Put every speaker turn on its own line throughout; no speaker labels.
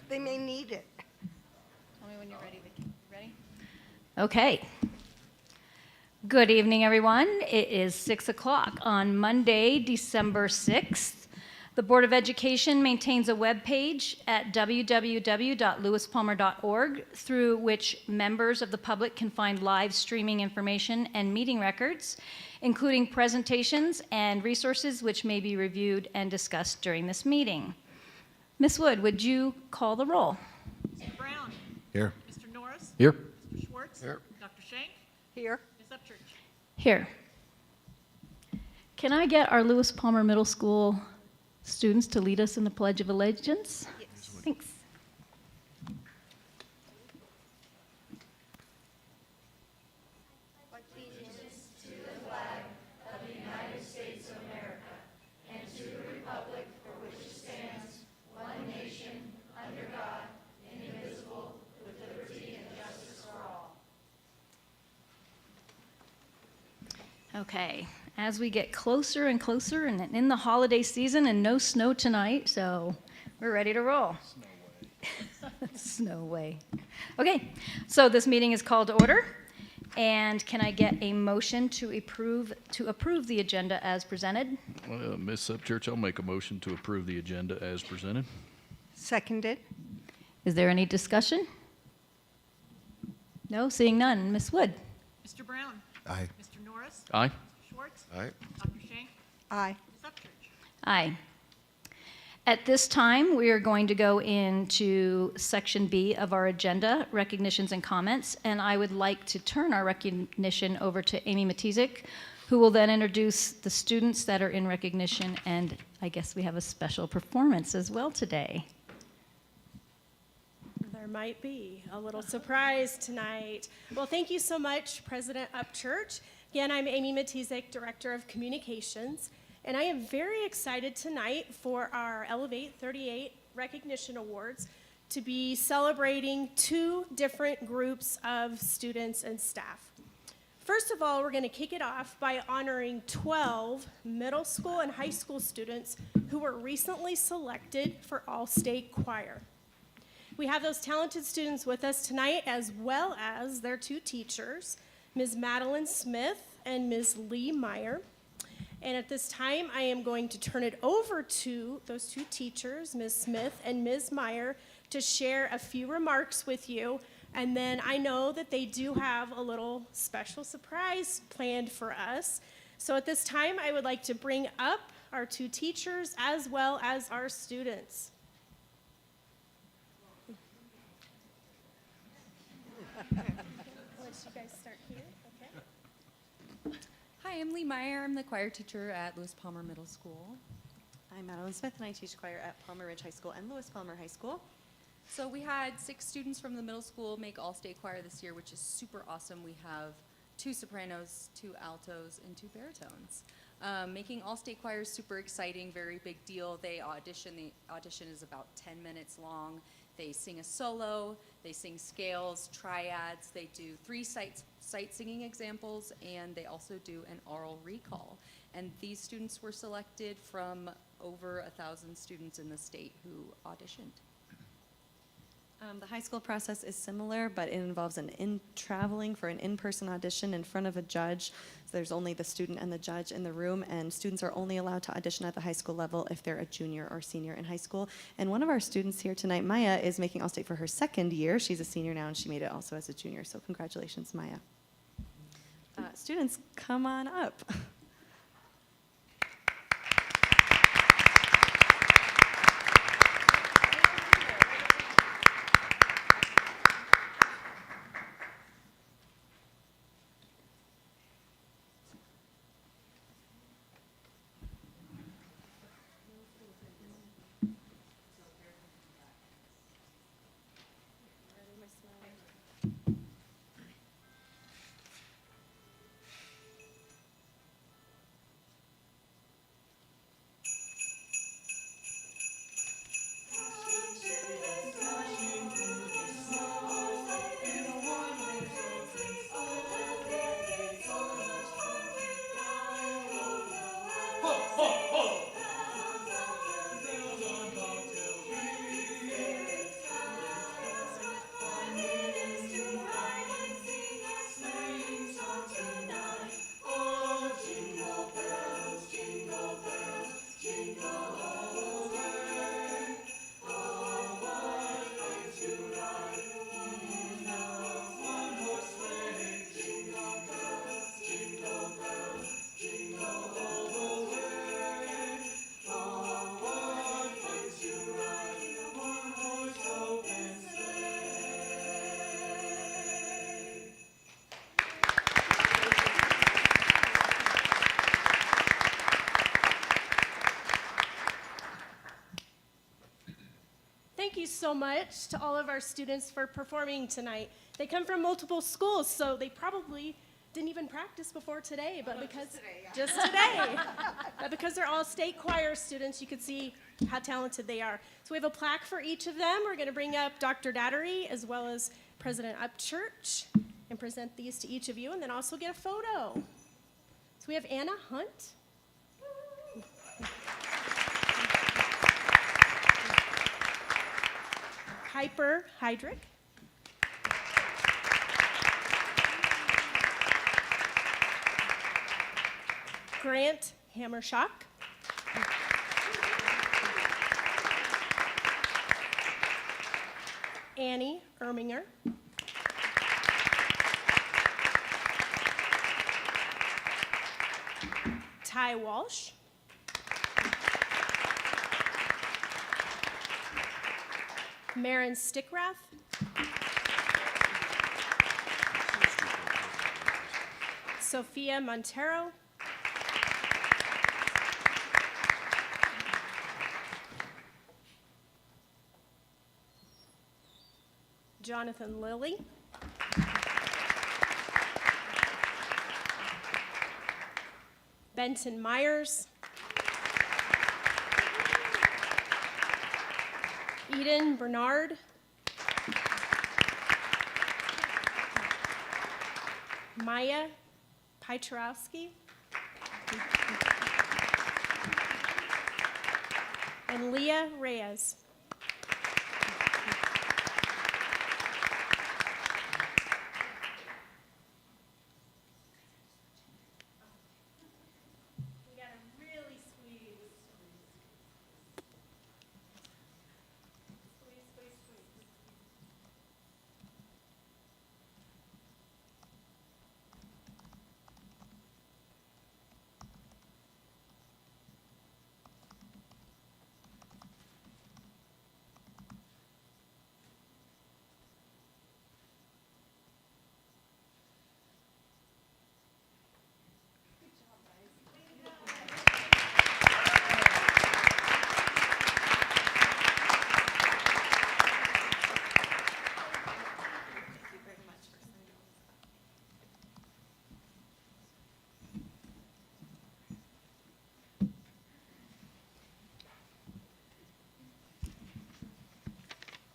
They may need it.
Tell me when you're ready, Vicki. Ready? Okay. Good evening, everyone. It is 6 o'clock on Monday, December 6th. The Board of Education maintains a web page at www.lewispalmer.org through which members of the public can find live streaming information and meeting records, including presentations and resources which may be reviewed and discussed during this meeting. Ms. Wood, would you call the roll?
Mr. Brown.
Here.
Mr. Norris.
Here.
Mr. Schwartz.
Here.
Dr. Shank.
Here.
Ms. Upchurch.
Here. Can I get our Lewis Palmer Middle School students to lead us in the Pledge of Allegiance?
Yes.
Thanks. Okay, as we get closer and closer and in the holiday season and no snow tonight, so we're ready to roll. Snow way. Okay, so this meeting is called to order. And can I get a motion to approve the agenda as presented?
Ms. Upchurch, I'll make a motion to approve the agenda as presented.
Seconded.
Is there any discussion? No, seeing none. Ms. Wood?
Mr. Brown.
Aye.
Mr. Norris.
Aye.
Mr. Schwartz.
Aye.
Dr. Shank.
Aye.
Ms. Upchurch.
Aye. At this time, we are going to go into Section B of our agenda, recognitions and comments, and I would like to turn our recognition over to Amy Matizik, who will then introduce the students that are in recognition, and I guess we have a special performance as well today.
There might be a little surprise tonight. Well, thank you so much, President Upchurch. Again, I'm Amy Matizik, Director of Communications, and I am very excited tonight for our Elevate 38 Recognition Awards to be celebrating two different groups of students and staff. First of all, we're going to kick it off by honoring 12 middle school and high school students who were recently selected for All-State Choir. We have those talented students with us tonight, as well as their two teachers, Ms. Madeline Smith and Ms. Lee Meyer. And at this time, I am going to turn it over to those two teachers, Ms. Smith and Ms. Meyer, to share a few remarks with you. And then I know that they do have a little special surprise planned for us. So at this time, I would like to bring up our two teachers as well as our students. Let's you guys start here, okay?
Hi, I'm Lee Meyer. I'm the choir teacher at Lewis Palmer Middle School.
I'm Madeline Smith, and I teach choir at Palmer Ridge High School and Lewis Palmer High School.
So we had 6 students from the middle school make all-state choir this year, which is super awesome. We have 2 sopranos, 2 altos, and 2 baritones. Making all-state choir is super exciting, very big deal. They audition. The audition is about 10 minutes long. They sing a solo, they sing scales, triads, they do 3 sight singing examples, and they also do an oral recall. And these students were selected from over 1,000 students in the state who auditioned.
The high school process is similar, but it involves traveling for an in-person audition in front of a judge. So there's only the student and the judge in the room, and students are only allowed to audition at the high school level if they're a junior or senior in high school. And one of our students here tonight, Maya, is making All-State for her 2nd year. She's a senior now, and she made it also as a junior. So congratulations, Maya. Students, come on up.
so much to all of our students for performing tonight. They come from multiple schools, so they probably didn't even practice before today, but just today. But because they're all state choir students, you can see how talented they are. So we have a plaque for each of them. We're going to bring up Dr. Dattery as well as President Upchurch and present these to each of you, and then also get a photo. So we have Anna Hunt. Piper Heydrich. Grant Hammershock. Annie Erminger. Ty Walsh. Marin Stickrath. Sophia Montero. Jonathan Lilly. Benton Myers. Eden Bernard. Maya Pietrowski. And Leah Reyes. We got a really squeeze. Squeeze, squeeze, squeeze.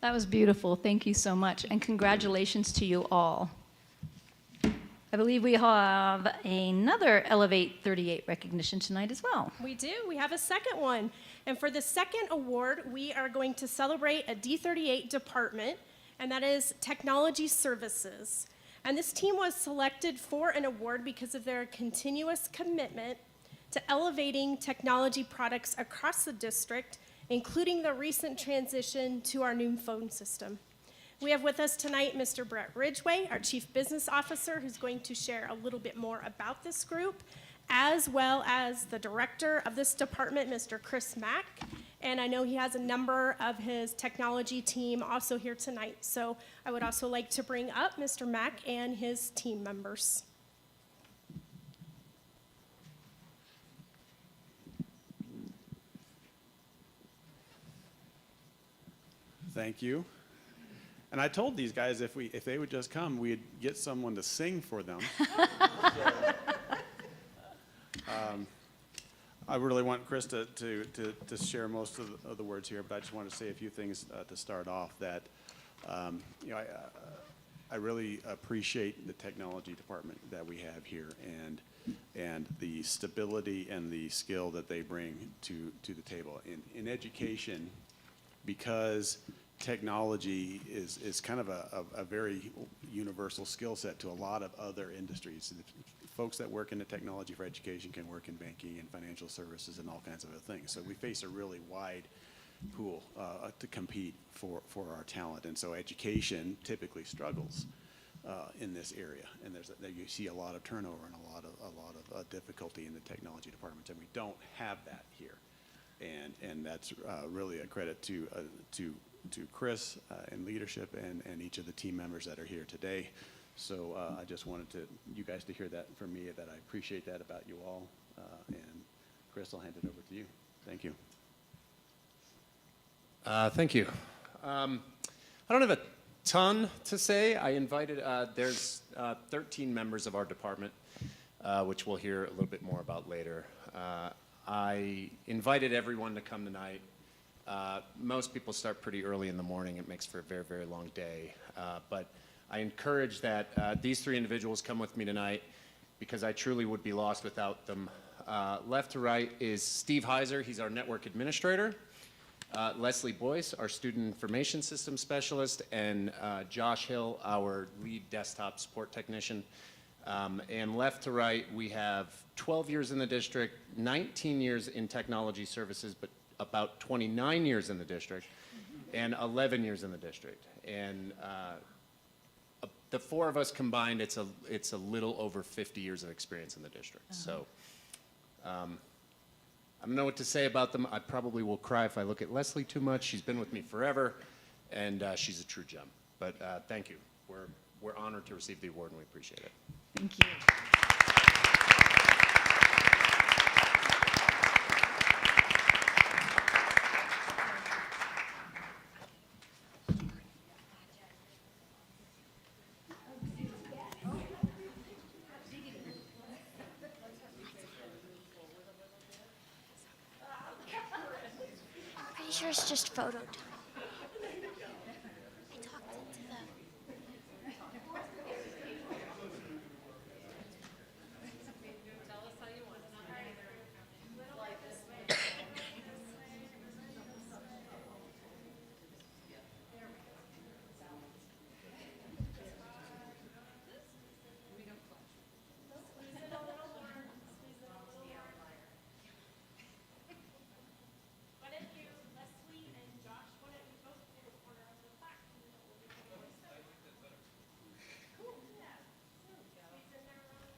That was beautiful. Thank you so much. And congratulations to you all. I believe we have another Elevate 38 recognition tonight as well.
We do. We have a second one. And for the second award, we are going to celebrate a D38 department, and that is Technology Services. And this team was selected for an award because of their continuous commitment to elevating technology products across the district, including the recent transition to our new phone system. We have with us tonight Mr. Brett Ridgway, our Chief Business Officer, who's going to share a little bit more about this group, as well as the director of this department, Mr. Chris Mack. And I know he has a number of his technology team also here tonight. So I would also like to bring up Mr. Mack and his team members.
Thank you. And I told these guys if they would just come, we'd get someone to sing for them. I really want Chris to share most of the words here, but I just want to say a few things to start off. That I really appreciate the technology department that we have here, and the stability and the skill that they bring to the table in education, because technology is kind of a very universal skill set to a lot of other industries. Folks that work in the technology for education can work in banking and financial services and all kinds of other things. So we face a really wide pool to compete for our talent. And so education typically struggles in this area. And you see a lot of turnover and a lot of difficulty in the technology departments. And we don't have that here. And that's really a credit to Chris and leadership and each of the team members that are here today. So I just wanted you guys to hear that from me, that I appreciate that about you all. And Chris, I'll hand it over to you. Thank you.
Thank you. I don't have a ton to say. I invited, there's 13 members of our department, which we'll hear a little bit more about later. I invited everyone to come tonight. Most people start pretty early in the morning. It makes for a very, very long day. But I encourage that these three individuals come with me tonight because I truly would be lost without them. Left to right is Steve Heiser. He's our network administrator. Leslie Boyce, our student information system specialist, and Josh Hill, our lead desktop support technician. And left to right, we have 12 years in the district, 19 years in technology services, but about 29 years in the district, and 11 years in the district. And the four of us combined, it's a little over 50 years of experience in the district. So I don't know what to say about them. I probably will cry if I look at Leslie too much. She's been with me forever, and she's a true gem. But thank you. We're honored to receive the award, and we appreciate it.
Thank you.
Pretty sure it's just photo time. I talked into them.
Why don't you, Leslie and Josh, why don't you both pull the corner of the plaque? Cool, yeah. Squeeze in there around.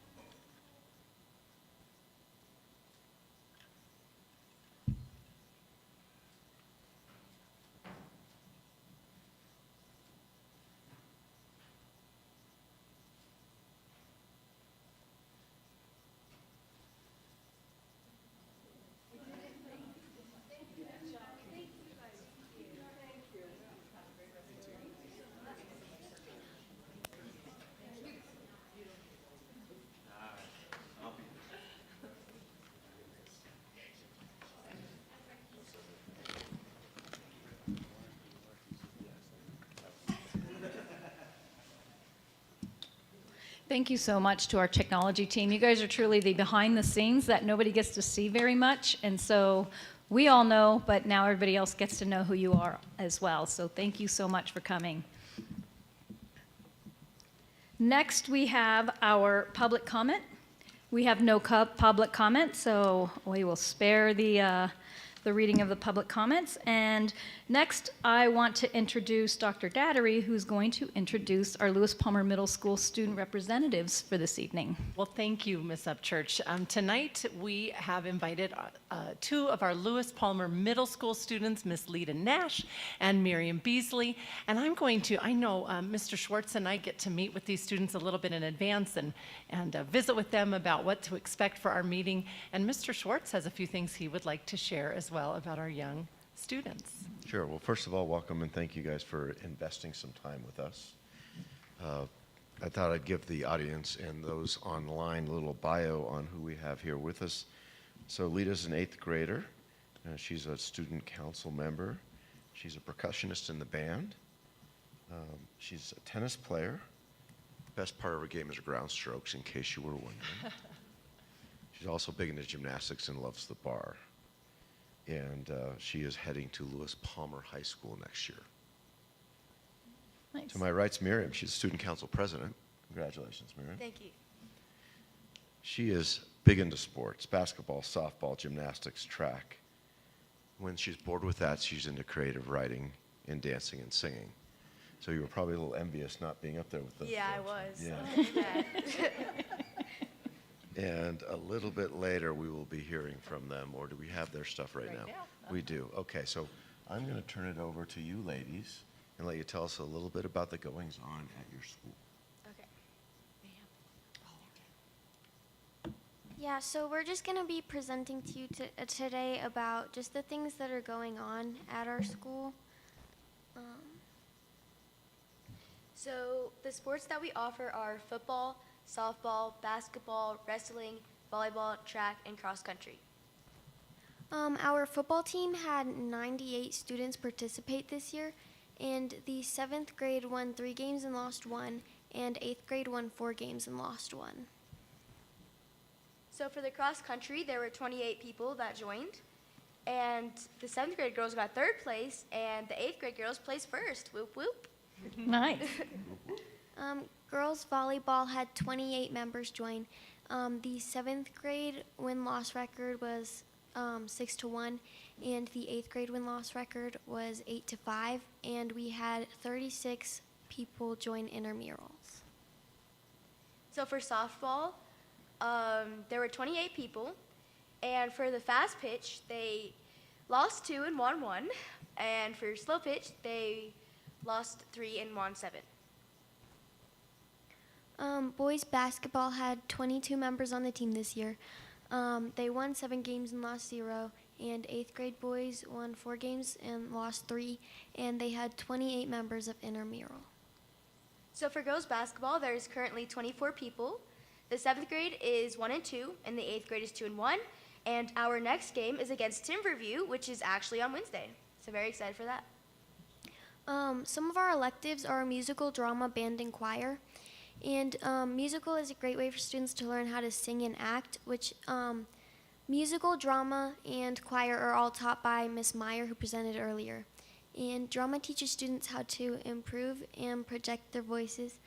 Thank you so much to our technology team. You guys are truly the behind the scenes that nobody gets to see very much. And so we all know, but now everybody else gets to know who you are as well. So thank you so much for coming. Next, we have our public comment. We have no public comment, so we will spare the reading of the public comments. And next, I want to introduce Dr. Dattery, who's going to introduce our Lewis Palmer Middle School student representatives for this evening.
Well, thank you, Ms. Upchurch. Tonight, we have invited two of our Lewis Palmer Middle School students, Miss Lita Nash and Miriam Beasley. And I'm going to, I know Mr. Schwartz and I get to meet with these students a little bit in advance and visit with them about what to expect for our meeting. And Mr. Schwartz has a few things he would like to share as well about our young students.
Sure. Well, first of all, welcome and thank you guys for investing some time with us. I thought I'd give the audience and those online a little bio on who we have here with us. So Lita's an 8th grader. She's a student council member. She's a percussionist in the band. She's a tennis player. Best part of her game is her ground strokes, in case you were wondering. She's also big into gymnastics and loves the bar. And she is heading to Lewis Palmer High School next year.
Nice.
To my right's Miriam. She's student council president. Congratulations, Miriam.
Thank you.
She is big into sports, basketball, softball, gymnastics, track. When she's bored with that, she's into creative writing and dancing and singing. So you were probably a little envious not being up there with those
Yeah, I
folks.
was.
Yeah. And a little bit later, we will be hearing from them, or do we have their stuff right now? We do. Okay, so I'm going to turn it over to you ladies and let you tell us a little bit about the goings-on at your school.
Okay. Yeah, so we're just going to be presenting to you today about just the things that are going on at our school. So the sports that we offer are football, softball, basketball, wrestling, volleyball, track, and cross country. Our football team had 98 students participate this year, and the 7th grade won 3 games and lost 1, and 8th grade won 4 games and lost 1. So for the cross country, there were 28 people that joined, and the 7th grade girls got 3rd place, and the 8th grade girls placed 1st. Whoop whoop.
Nice.
Girls volleyball had 28 members join. The 7th grade win-loss record was 6-1, and the 8th grade win-loss record was 8-5, and we had 36 people join intramurals. So for softball, there were 28 people, and for the fast pitch, they lost 2 and won 1, and for slow pitch, they lost 3 and won 7. Boys basketball had 22 members on the team this year. They won 7 games and lost 0, and 8th grade boys won 4 games and lost 3, and they had 28 members of intramural. So for girls basketball, there's currently 24 people. The 7th grade is 1 and 2, and the 8th grade is 2 and 1, and our next game is against Timberview, which is actually on Wednesday. So very excited for that. Some of our electives are musical, drama, band, and choir. And musical is a great way for students to learn how to sing and act, which musical, drama, and choir are all taught by Miss Meyer, who presented earlier. And drama teaches students how to improve and project their voices.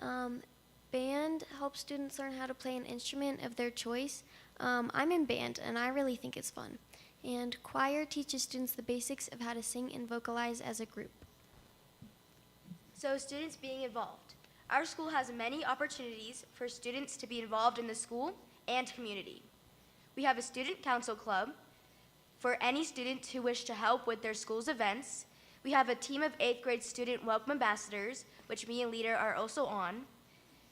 Band helps students learn how to play an instrument of their choice. I'm in band, and I really think it's fun. And choir teaches students the basics of how to sing and vocalize as a group. So students being involved. Our school has many opportunities for students to be involved in the school and community. We have a student council club for any students who wish to help with their school's events. We have a team of 8th grade student welcome ambassadors, which me and Leader are also on.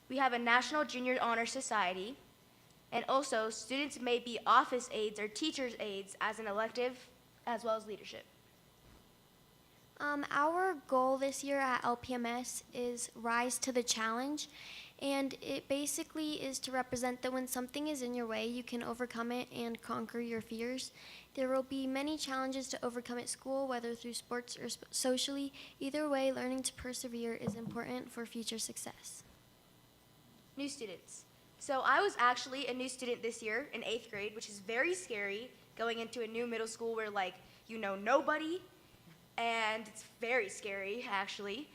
We have a National Junior Honor Society, and also students may be office aides or teacher's aides as an elective, as well as leadership. Our goal this year at LPMS is Rise to the Challenge, and it basically is to represent that when something is in your way, you can overcome it and conquer your fears. There will be many challenges to overcome at school, whether through sports or socially. Either way, learning to persevere is important for future success. New students. So I was actually a new student this year in 8th grade, which is very scary, going into a new middle school where, like, you know nobody, and it's very scary, actually.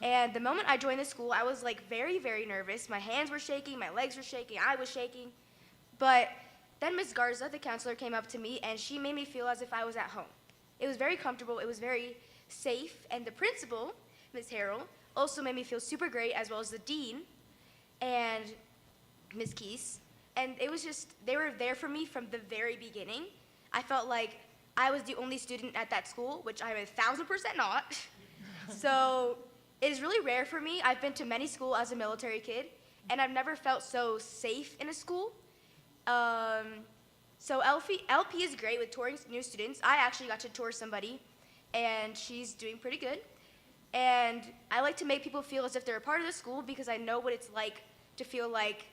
And the moment I joined the school, I was, like, very, very nervous. My hands were shaking, my legs were shaking, I was shaking. But then Ms. Garza, the counselor, came up to me, and she made me feel as if I was at home. It was very comfortable, it was very safe, and the principal, Ms. Harrell, also made me feel super great, as well as the dean and Ms. Keese. And it was just, they were there for me from the very beginning. I felt like I was the only student at that school, which I'm 1,000% not. So it is really rare for me. I've been to many schools as a military kid, and I've never felt so safe in a school. So LP is great with touring new students. I actually got to tour somebody, and she's doing pretty good. And I like to make people feel as if they're a part of the school because I know what it's like to feel like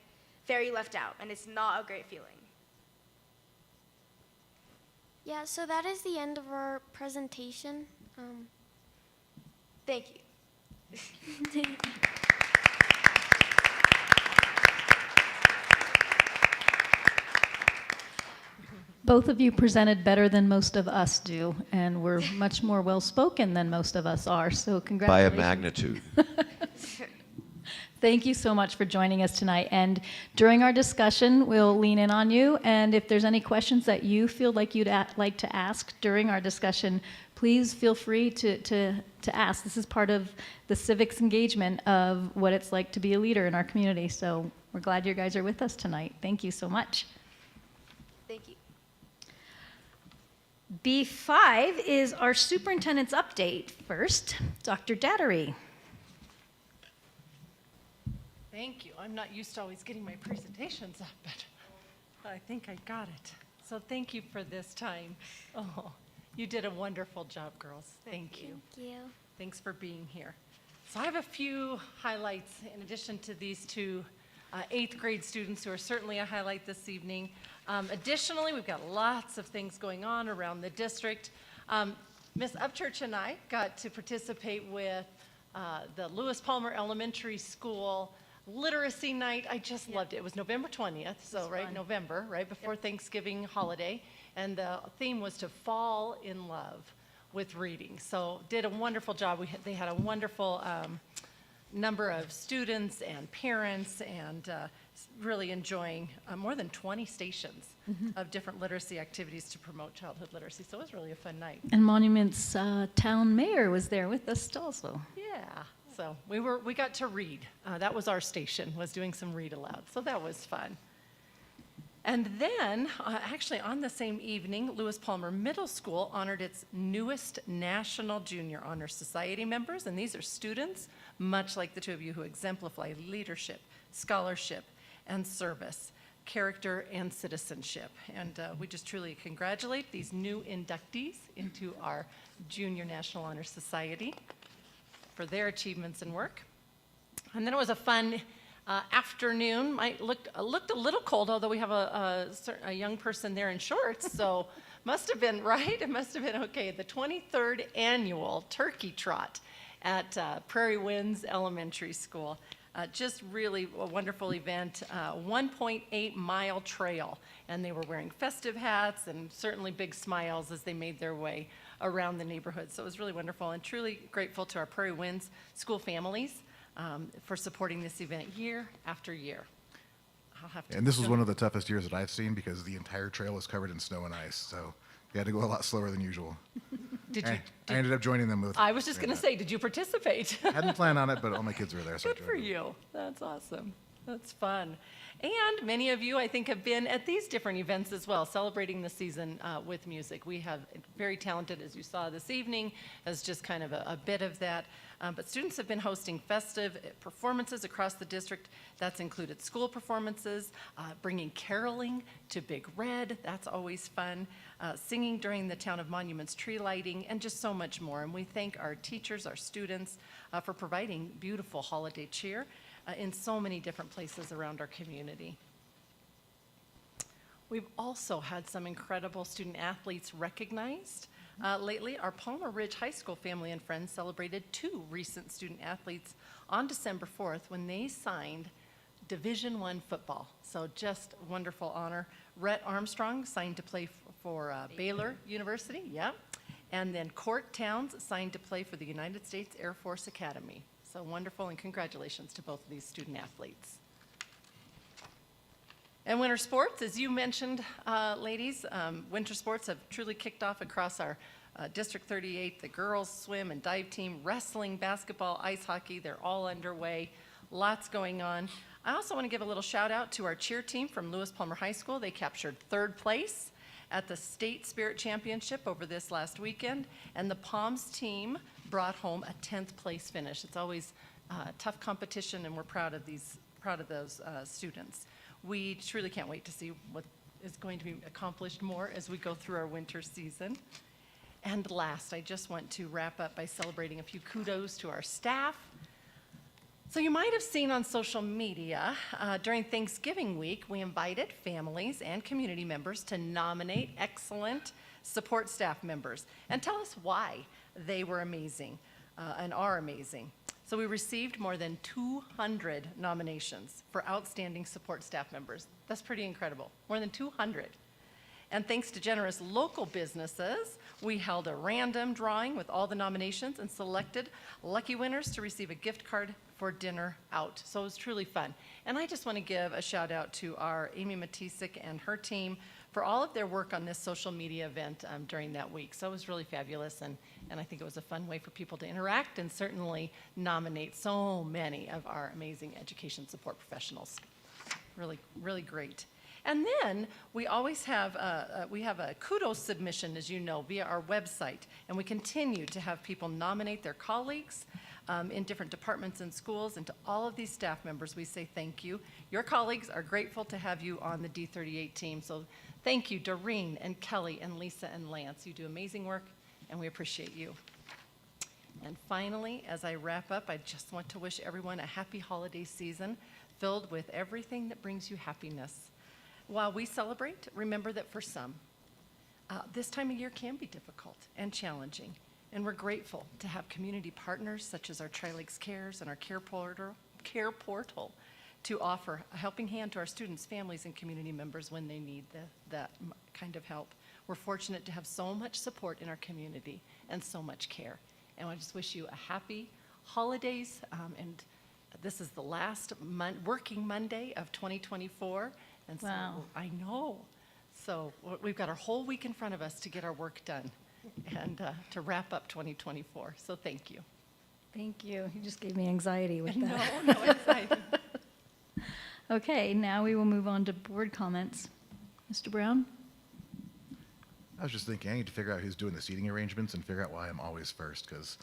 very left out, and it's not a great feeling. Yeah, so that is the end of our presentation. Thank you.
Both of you presented better than most of us do, and were much more well-spoken than most of us are, so
By
congratulations.
a magnitude.
Thank you so much for joining us tonight. And during our discussion, we'll lean in on you. And if there's any questions that you feel like you'd like to ask during our discussion, please feel free to ask. This is part of the civics engagement of what it's like to be a leader in our community. So we're glad you guys are with us tonight. Thank you so much.
Thank you.
B5 is our superintendent's update. First, Dr. Dattery.
Thank you. I'm not used to always getting my presentations up, but I think I got it. So thank you for this time. Oh, you did a wonderful job, girls. Thank you.
Thank you.
Thanks for being here. So I have a few highlights in addition to these two 8th grade students who are certainly a highlight this evening. Additionally, we've got lots of things going on around the district. Miss Upchurch and I got to participate with the Lewis Palmer Elementary School Literacy Night. I just loved it. It was November 20th, so right, November, right before Thanksgiving holiday. And the theme was to fall in love with reading. So did a wonderful job. They had a wonderful number of students and parents, and really enjoying more than 20 stations of different literacy activities to promote childhood literacy. So it was really a fun night.
And Monuments town mayor was there with us also.
Yeah, so we got to read. That was our station, was doing some read aloud. So that was fun. And then, actually on the same evening, Lewis Palmer Middle School honored its newest National Junior Honor Society members. And these are students, much like the two of you, who exemplify leadership, scholarship, and service, character, and citizenship. And we just truly congratulate these new inductees into our Junior National Honor Society for their achievements and work. And then it was a fun afternoon. Might looked a little cold, although we have a young person there in shorts, so must have been right. It must have been okay. The 23rd annual Turkey Trot at Prairie Winds Elementary School. Just really a wonderful event. 1.8-mile trail, and they were wearing festive hats and certainly big smiles as they made their way around the neighborhood. So it was really wonderful, and truly grateful to our Prairie Winds school families for supporting this event year after year. I'll have to
And this was one of the toughest years that I've seen because the entire trail was covered in snow and ice, so we had to go a lot slower than usual. I ended up joining them with.
I was just going to say, did you participate?
Hadn't planned on it, but all my kids were there. So
Good for you. That's awesome. That's fun. And many of you, I think, have been at these different events as well, celebrating the season with music. We have very talented, as you saw this evening, as just kind of a bit of that. But students have been hosting festive performances across the district. That's included school performances, bringing caroling to Big Red. That's always fun. Singing during the Town of Monuments tree lighting, and just so much more. And we thank our teachers, our students, for providing beautiful holiday cheer in so many different places around our community. We've also had some incredible student athletes recognized. Lately, our Palmer Ridge High School family and friends celebrated 2 recent student athletes on December 4th when they signed Division I football. So just a wonderful honor. Rhett Armstrong signed to play for Baylor University, yeah. And then Court Towns signed to play for the United States Air Force Academy. So wonderful, and congratulations to both of these student athletes. And winter sports, as you mentioned, ladies, winter sports have truly kicked off across our District 38. The girls swim and dive team, wrestling, basketball, ice hockey, they're all underway. Lots going on. I also want to give a little shout out to our cheer team from Lewis Palmer High School. They captured 3rd place at the State Spirit Championship over this last weekend, and the Palms team brought home a 10th place finish. It's always tough competition, and we're proud of those students. We truly can't wait to see what is going to be accomplished more as we go through our winter season. And last, I just want to wrap up by celebrating a few kudos to our staff. So you might have seen on social media, during Thanksgiving week, we invited families and community members to nominate excellent support staff members and tell us why they were amazing and are amazing. So we received more than 200 nominations for outstanding support staff members. That's pretty incredible, more than 200. And thanks to generous local businesses, we held a random drawing with all the nominations and selected lucky winners to receive a gift card for dinner out. So it was truly fun. And I just want to give a shout out to our Amy Matisik and her team for all of their work on this social media event during that week. So it was really fabulous, and I think it was a fun way for people to interact and certainly nominate so many of our amazing education support professionals. Really, really great. And then we always have a kudos submission, as you know, via our website, and we continue to have people nominate their colleagues in different departments and schools, and to all of these staff members, we say thank you. Your colleagues are grateful to have you on the D38 team, so thank you, Doreen and Kelly and Lisa and Lance. You do amazing work, and we appreciate you. And finally, as I wrap up, I just want to wish everyone a happy holiday season filled with everything that brings you happiness. While we celebrate, remember that for some, this time of year can be difficult and challenging, and we're grateful to have community partners such as our Tri-Lakes Cares and our Care Portal to offer a helping hand to our students, families, and community members when they need that kind of help. We're fortunate to have so much support in our community and so much care. And I just wish you a happy holidays, and this is the last working Monday of 2024. And so
Wow.
I know. So we've got our whole week in front of us to get our work done and to wrap up 2024. So thank you.
Thank you. You just gave me anxiety with that.
No anxiety.
Okay, now we will move on to board comments. Mr. Brown?
I was just thinking, I need to figure out who's doing the seating arrangements and figure out why I'm always first, because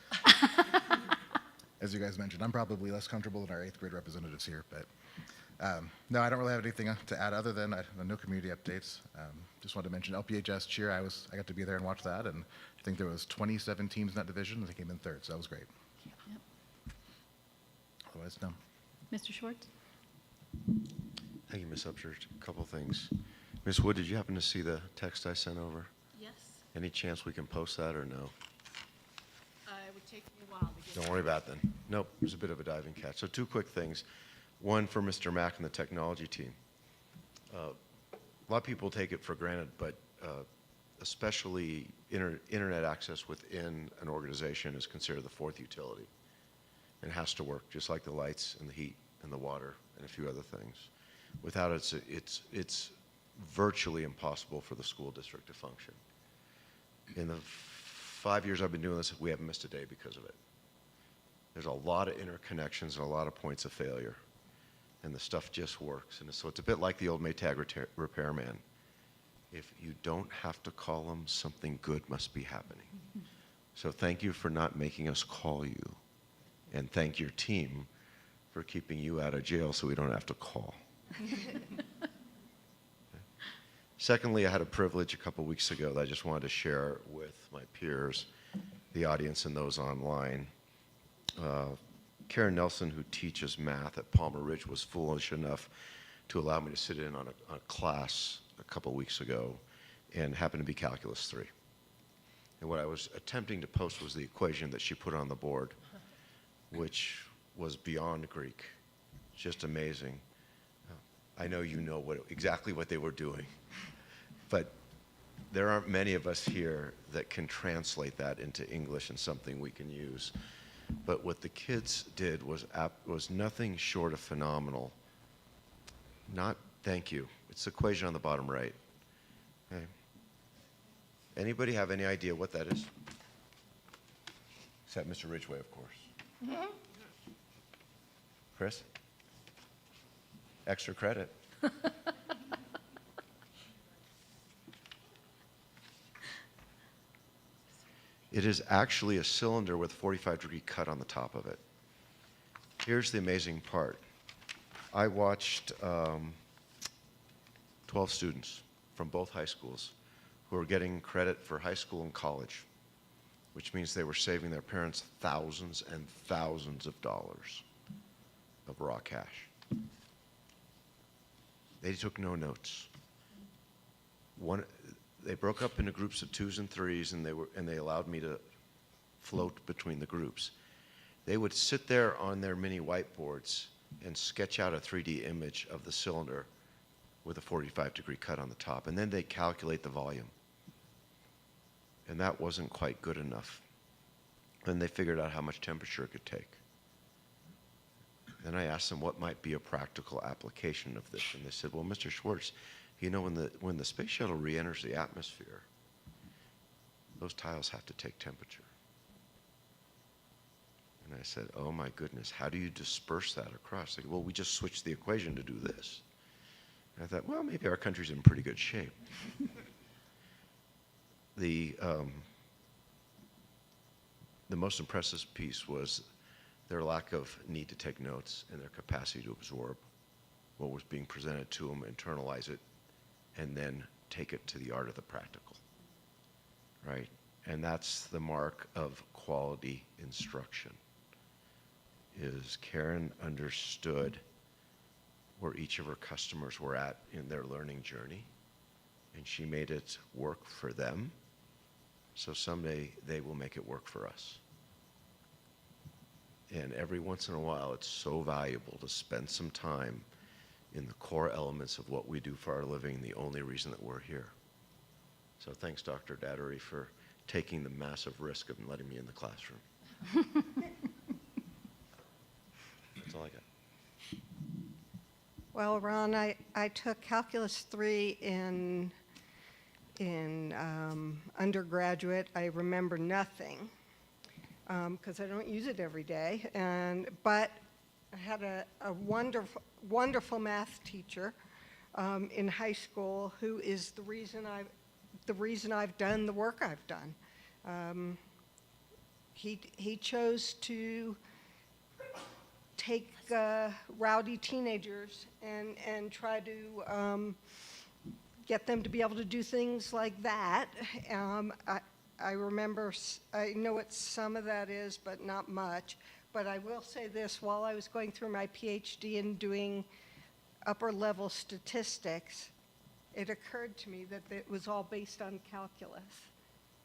as you guys mentioned, I'm probably less comfortable than our 8th grade representatives here, but no, I don't really have anything to add other than no community updates. Just wanted to mention LPHS cheer. I got to be there and watch that, and I think there was 27 teams in that division, and they came in 3rd, so that was great.
Yep.
Otherwise, no.
Mr. Schwartz?
Thank you, Ms. Upchurch. A couple things. Ms. Wood, did you happen to see the text I sent over?
Yes.
Any chance we can post that or no?
It would take me a while to get.
Don't worry about it then. Nope, there's a bit of a diving catch. So 2 quick things. One for Mr. Mack and the technology team. A lot of people take it for granted, but especially internet access within an organization is considered the 4th utility. And it has to work, just like the lights and the heat and the water and a few other things. Without it, it's virtually impossible for the school district to function. In the 5 years I've been doing this, we haven't missed a day because of it. There's a lot of interconnections and a lot of points of failure, and the stuff just works. And so it's a bit like the old Maytag repairman. If you don't have to call them, something good must be happening. So thank you for not making us call you, and thank your team for keeping you out of jail so we don't have to call. Secondly, I had a privilege a couple weeks ago that I just wanted to share with my peers, the audience, and those online. Karen Nelson, who teaches math at Palmer Ridge, was foolish enough to allow me to sit in on a class a couple weeks ago, and happened to be Calculus 3. And what I was attempting to post was the equation that she put on the board, which was beyond Greek. Just amazing. I know you know exactly what they were doing, but there aren't many of us here that can translate that into English and something we can use. But what the kids did was nothing short of phenomenal. Thank you. It's the equation on the bottom right. Okay. Anybody have any idea what that is? Except Mr. Ridgway, of course. Chris? Extra credit. It is actually a cylinder with a 45-degree cut on the top of it. Here's the amazing part. I watched 12 students from both high schools who were getting credit for high school and college, which means they were saving their parents thousands and thousands of dollars of raw cash. They took no notes. They broke up into groups of 2s and 3s, and they allowed me to float between the groups. They would sit there on their mini whiteboards and sketch out a 3D image of the cylinder with a 45-degree cut on the top, and then they calculate the volume. And that wasn't quite good enough. And they figured out how much temperature it could take. Then I asked them what might be a practical application of this, and they said, well, Mr. Schwartz, you know, when the space shuttle re-enters the atmosphere, those tiles have to take temperature. And I said, oh my goodness, how do you disperse that across? They go, well, we just switched the equation to do this. And I thought, well, maybe our country's in pretty good shape. The most impressive piece was their lack of need to take notes and their capacity to absorb what was being presented to them, internalize it, and then take it to the art of the practical, right? And that's the mark of quality instruction, is Karen understood where each of her customers were at in their learning journey, and she made it work for them, so someday they will make it work for us. And every once in a while, it's so valuable to spend some time in the core elements of what we do for our living, the only reason that we're here. So thanks, Dr. Dattery, for taking the massive risk of letting me in the classroom. That's all I got.
Well, Ron, I took Calculus 3 in undergraduate. I remember nothing because I don't use it every day. But I had a wonderful math teacher in high school who is the reason I've done the work I've done. He chose to take rowdy teenagers and try to get them to be able to do things like that. I remember, I know what some of that is, but not much. But I will say this, while I was going through my PhD and doing upper level statistics, it occurred to me that it was all based on calculus.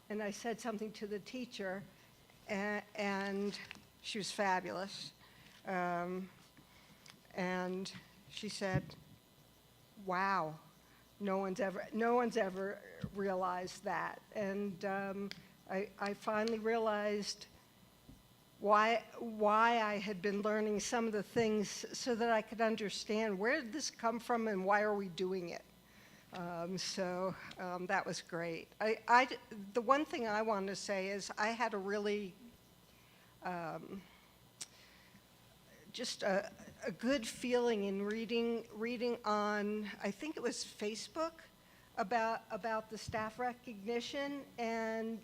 And I said something to the teacher, and she was fabulous. And she said, wow, no one's ever realized that. And I finally realized why I had been learning some of the things so that I could understand where did this come from and why are we doing it. So that was great. The one thing I want to say is I had a really just a good feeling in reading on, I think it was Facebook, about the staff recognition and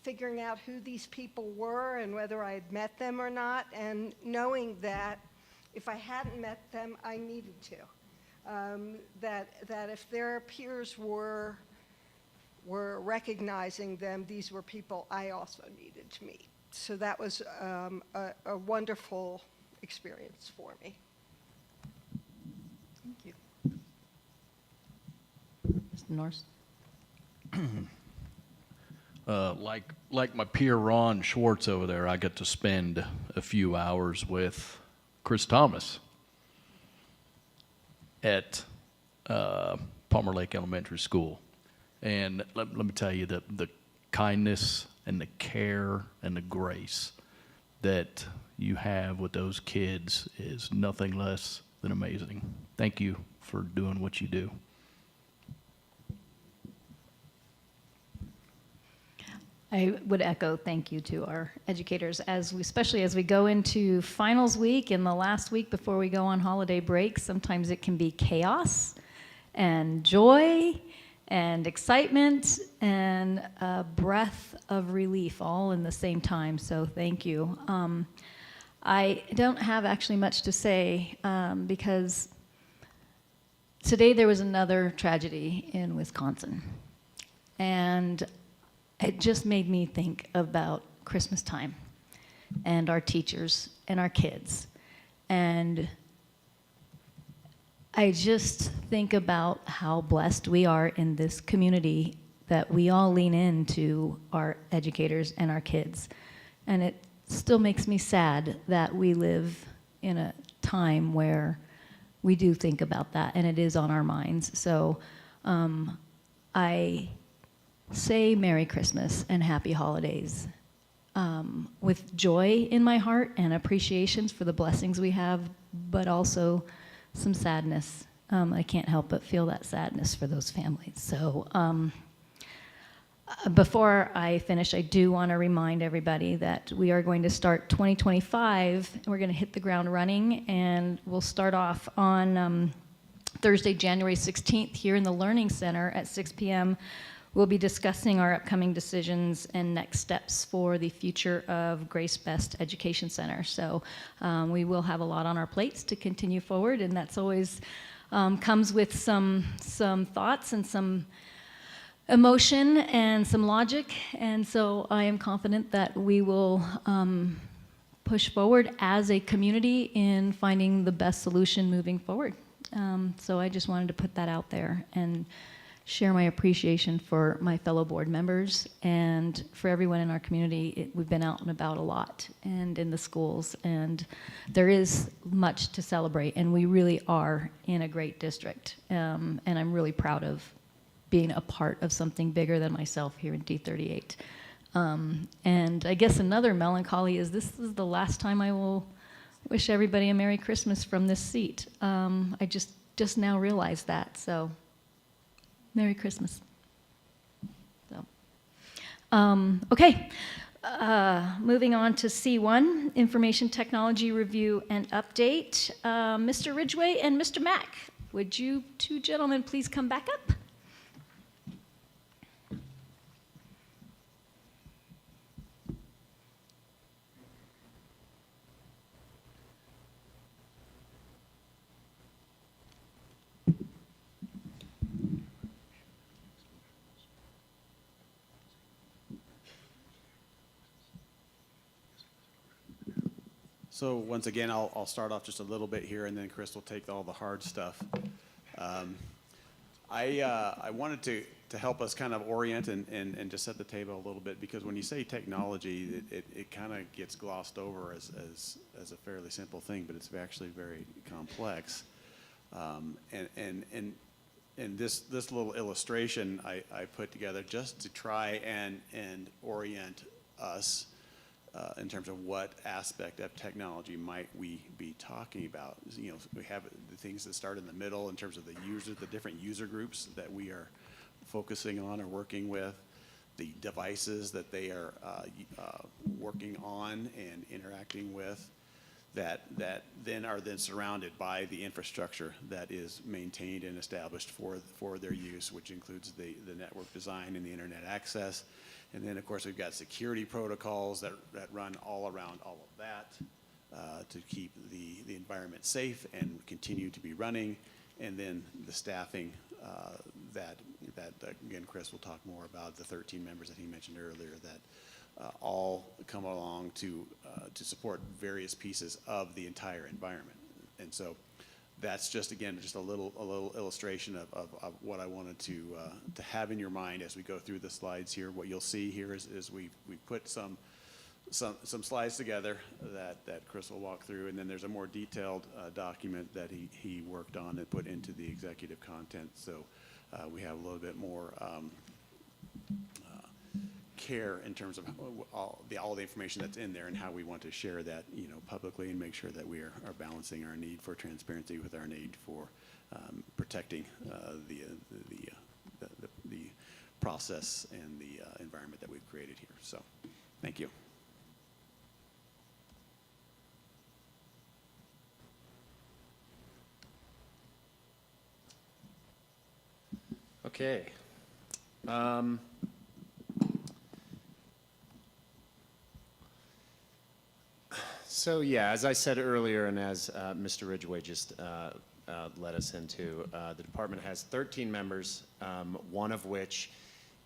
figuring out who these people were and whether I had met them or not, and knowing that if I hadn't met them, I needed to. That if their peers were recognizing them, these were people I also needed to meet. So that was a wonderful experience for me.
Thank you. Mr. Norris?
Like my peer Ron Schwartz over there, I got to spend a few hours with Chris Thomas at Palmer Lake Elementary School. And let me tell you, the kindness and the care and the grace that you have with those kids is nothing less than amazing. Thank you for doing what you do.
I would echo thank you to our educators, especially as we go into finals week and the last week before we go on holiday break. Sometimes it can be chaos and joy and excitement and a breath of relief all in the same time. So thank you. I don't have actually much to say because today there was another tragedy in Wisconsin. And it just made me think about Christmas time and our teachers and our kids. And I just think about how blessed we are in this community that we all lean into our educators and our kids. And it still makes me sad that we live in a time where we do think about that and it is on our minds. So I say Merry Christmas and Happy Holidays with joy in my heart and appreciations for the blessings we have, but also some sadness. I can't help but feel that sadness for those families. So before I finish, I do want to remind everybody that we are going to start 2025, and we're going to hit the ground running, and we'll start off on Thursday, January 16th here in the Learning Center at 6 p.m. We'll be discussing our upcoming decisions and next steps for the future of Grace Best Education Center. So we will have a lot on our plates to continue forward, and that's always comes with some thoughts and some emotion and some logic, and so I am confident that we will push forward as a community in finding the best solution moving forward. So I just wanted to put that out there and share my appreciation for my fellow board members and for everyone in our community. We've been out and about a lot and in the schools, and there is much to celebrate, and we really are in a great district. And I'm really proud of being a part of something bigger than myself here in D38. And I guess another melancholy is this is the last time I will wish everybody a Merry Christmas from this seat. I just now realized that, so Merry Christmas. So, okay, moving on to C1, Information Technology Review and Update. Mr. Ridgway and Mr. Mack, would you two gentlemen please come back up?
So once again, I'll start off just a little bit here, and then Chris will take all the hard stuff. I wanted to help us kind of orient and just set the table a little bit, because when you say technology, it kind of gets glossed over as a fairly simple thing, but it's actually very complex. And this little illustration I put together just to try and orient us in terms of what aspect of technology might we be talking about. You know, we have the things that start in the middle in terms of the users, the different user groups that we are focusing on or working with, the devices that they are working on and interacting with, that then are surrounded by the infrastructure that is maintained and established for their use, which includes the network design and the internet access. And then, of course, we've got security protocols that run all around all of that to keep the environment safe and continue to be running. And then the staffing that again, Chris will talk more about, the 13 members that he mentioned earlier that all come along to support various pieces of the entire environment. And so that's just, again, just a little illustration of what I wanted to have in your mind as we go through the slides here. What you'll see here is we put some slides together that Chris will walk through, and then there's a more detailed document that he worked on and put into the executive content. So we have a little bit more care in terms of all the information that's in there and how we want to share that, you know, publicly, and make sure that we are balancing our need for transparency with our need for protecting the process and the environment that we've created here. So, thank you.
Okay. So yeah, as I said earlier, and as Mr. Ridgway just led us into, the department has 13 members, one of which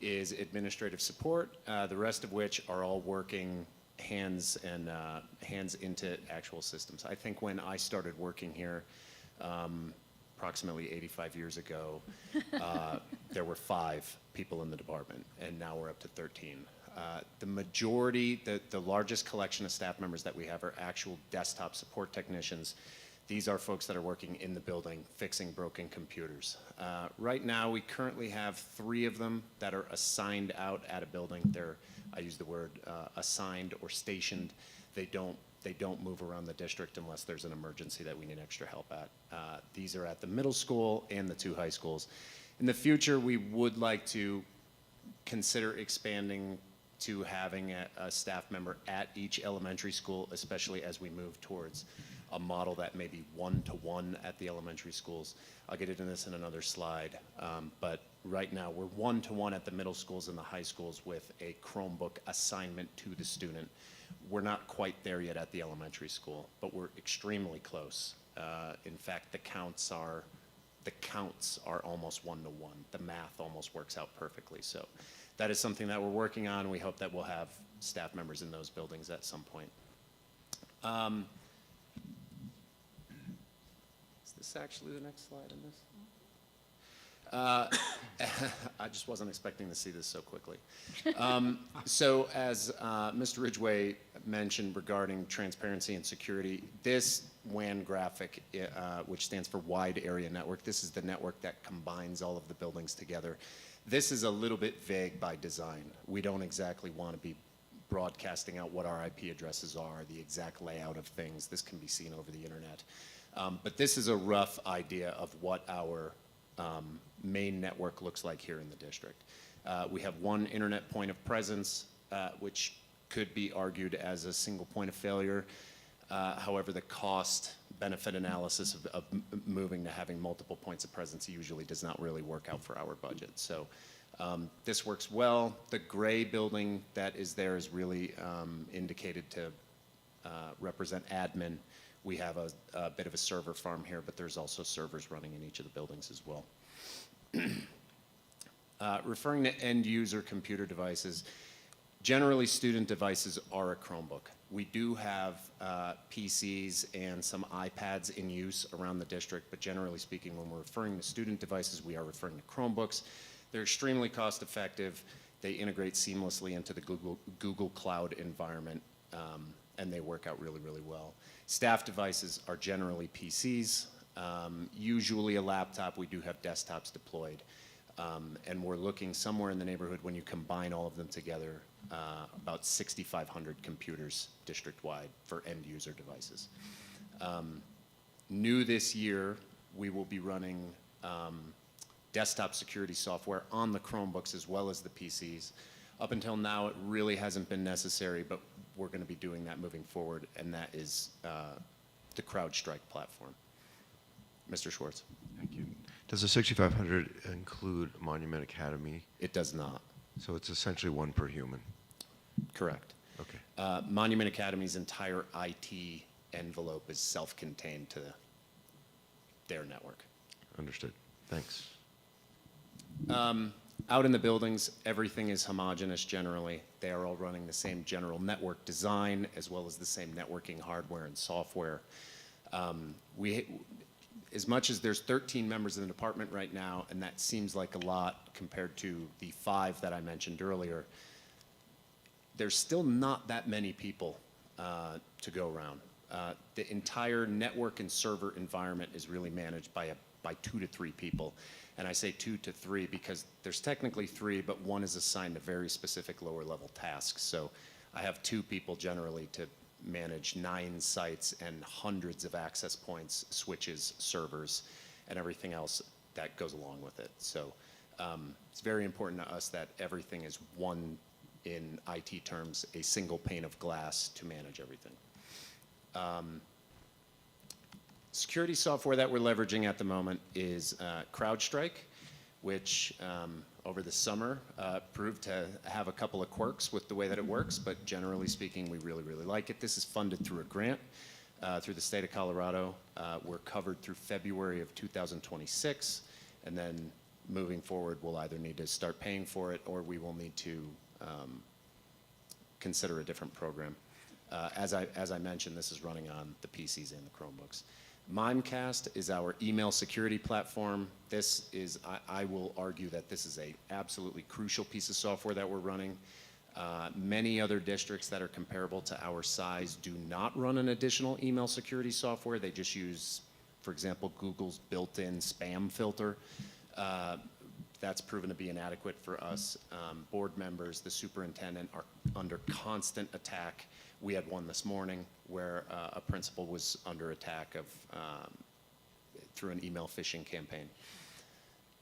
is administrative support, the rest of which are all working hands into actual systems. I think when I started working here, approximately 85 years ago, there were 5 people in the department, and now we're up to 13. The majority, the largest collection of staff members that we have are actual desktop support technicians. These are folks that are working in the building, fixing broken computers. Right now, we currently have 3 of them that are assigned out at a building. They're, I use the word assigned or stationed. They don't move around the district unless there's an emergency that we need extra help at. These are at the middle school and the 2 high schools. In the future, we would like to consider expanding to having a staff member at each elementary school, especially as we move towards a model that may be 1-to-1 at the elementary schools. I'll get into this in another slide, but right now we're 1-to-1 at the middle schools and the high schools with a Chromebook assignment to the student. We're not quite there yet at the elementary school, but we're extremely close. In fact, the counts are the counts are almost 1-to-1. The math almost works out perfectly. So that is something that we're working on. We hope that we'll have staff members in those buildings at some point. Is this actually the next slide in this? I just wasn't expecting to see this so quickly. So as Mr. Ridgway mentioned regarding transparency and security, this WAN graphic, which stands for Wide Area Network, this is the network that combines all of the buildings together. This is a little bit vague by design. We don't exactly want to be broadcasting out what our IP addresses are, the exact layout of things. This can be seen over the internet. But this is a rough idea of what our main network looks like here in the district. We have one internet point of presence, which could be argued as a single point of failure. However, the cost-benefit analysis of moving to having multiple points of presence usually does not really work out for our budget. So this works well. The gray building that is there is really indicated to represent admin. We have a bit of a server farm here, but there's also servers running in each of the buildings as well. Referring to end user computer devices, generally student devices are a Chromebook. We do have PCs and some iPads in use around the district, but generally speaking, when we're referring to student devices, we are referring to Chromebooks. They're extremely cost effective. They integrate seamlessly into the Google Cloud environment, and they work out really, really well. Staff devices are generally PCs, usually a laptop. We do have desktops deployed. And we're looking somewhere in the neighborhood, when you combine all of them together, about 6,500 computers district-wide for end user devices. New this year, we will be running desktop security software on the Chromebooks as well as the PCs. Up until now, it really hasn't been necessary, but we're going to be doing that moving forward, and that is the CrowdStrike platform. Mr. Schwartz.
Thank you. Does the 6,500 include Monument Academy?
It does not.
So it's essentially one per human.
Correct.
Okay.
Monument Academy's entire IT envelope is self-contained to their network.
Understood. Thanks.
Out in the buildings, everything is homogeneous generally. They are all running the same general network design as well as the same networking hardware and software. As much as there's 13 members in the department right now, and that seems like a lot compared to the 5 that I mentioned earlier, there's still not that many people to go around. The entire network and server environment is really managed by 2 to 3 people. And I say 2 to 3 because there's technically 3, but one is assigned to very specific lower level tasks. So I have 2 people generally to manage 9 sites and hundreds of access points, switches, servers, and everything else that goes along with it. So it's very important to us that everything is one, in IT terms, a single pane of glass to manage everything. Security software that we're leveraging at the moment is CrowdStrike, which over the summer proved to have a couple of quirks with the way that it works, but generally speaking, we really, really like it. This is funded through a grant through the state of Colorado. We're covered through February of 2026, and then moving forward, we'll either need to start paying for it or we will need to consider a different program. As I mentioned, this is running on the PCs and the Chromebooks. Mimecast is our email security platform. This is, I will argue that this is a absolutely crucial piece of software that we're running. Many other districts that are comparable to our size do not run an additional email security software. They just use, for example, Google's built-in spam filter. That's proven to be inadequate for us. Board members, the superintendent are under constant attack. We had one this morning where a principal was under attack through an email phishing campaign.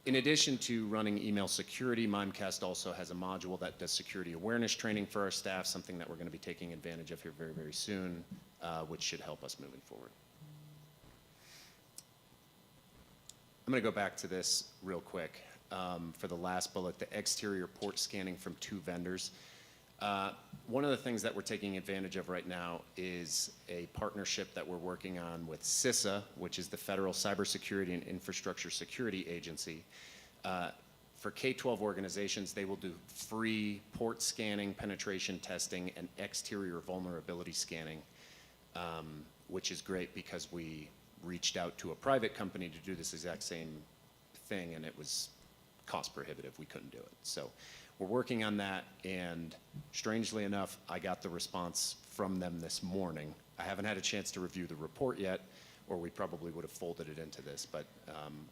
In addition to running email security, Mimecast also has a module that does security awareness training for our staff, something that we're going to be taking advantage of here very, very soon, which should help us moving forward. I'm going to go back to this real quick. For the last bullet, the exterior port scanning from 2 vendors. One of the things that we're taking advantage of right now is a partnership that we're working on with CISA, which is the Federal Cybersecurity and Infrastructure Security Agency. For K-12 organizations, they will do free port scanning, penetration testing, and exterior vulnerability scanning, which is great because we reached out to a private company to do this exact same thing, and it was cost prohibitive. We couldn't do it. So we're working on that, and strangely enough, I got the response from them this morning. I haven't had a chance to review the report yet, or we probably would have folded it into this, but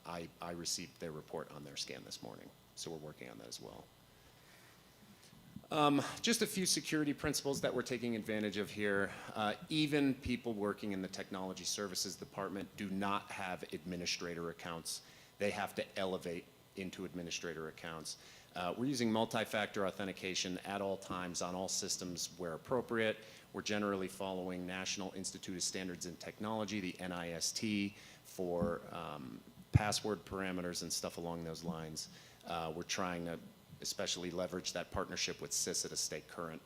I received their report on their scan this morning, so we're working on that as well. Just a few security principles that we're taking advantage of here. Even people working in the technology services department do not have administrator accounts. They have to elevate into administrator accounts. We're using multi-factor authentication at all times on all systems where appropriate. We're generally following National Institute of Standards and Technology, the NIST, for password parameters and stuff along those lines. We're trying to especially leverage that partnership with CISA to stay current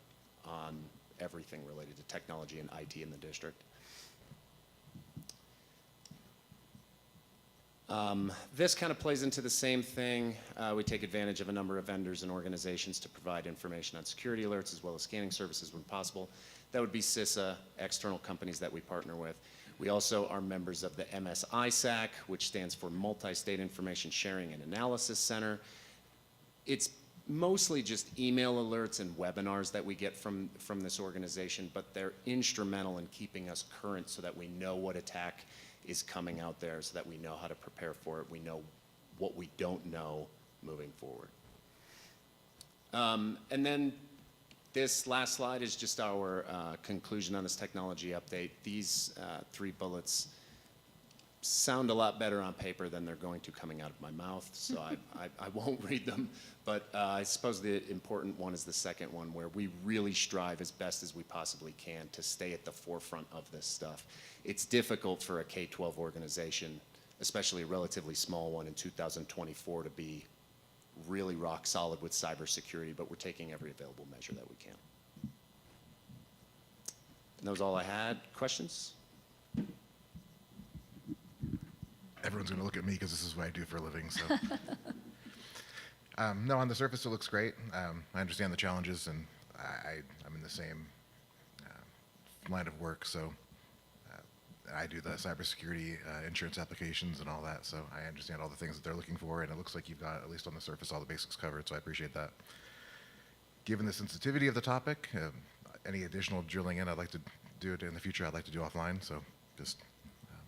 on everything related to technology and IT in the district. This kind of plays into the same thing. We take advantage of a number of vendors and organizations to provide information on security alerts as well as scanning services when possible. That would be CISA, external companies that we partner with. We also are members of the MSISAC, which stands for Multi-State Information Sharing and Analysis Center. It's mostly just email alerts and webinars that we get from this organization, but they're instrumental in keeping us current so that we know what attack is coming out there, so that we know how to prepare for it. We know what we don't know moving forward. And then this last slide is just our conclusion on this technology update. These 3 bullets sound a lot better on paper than they're going to coming out of my mouth, so I won't read them. But I suppose the important one is the second one, where we really strive as best as we possibly can to stay at the forefront of this stuff. It's difficult for a K-12 organization, especially a relatively small one in 2024, to be really rock solid with cybersecurity, but we're taking every available measure that we can. And that was all I had. Questions?
Everyone's going to look at me because this is what I do for a living. So, no, on the surface it looks great. I understand the challenges, and I'm in the same line of work. So, I do the cybersecurity insurance applications and all that. So I understand all the things that they're looking for, and it looks like you've got, at least on the surface, all the basics covered. So I appreciate that. Given the sensitivity of the topic, any additional drilling in I'd like to do it in the future, I'd like to do offline. So just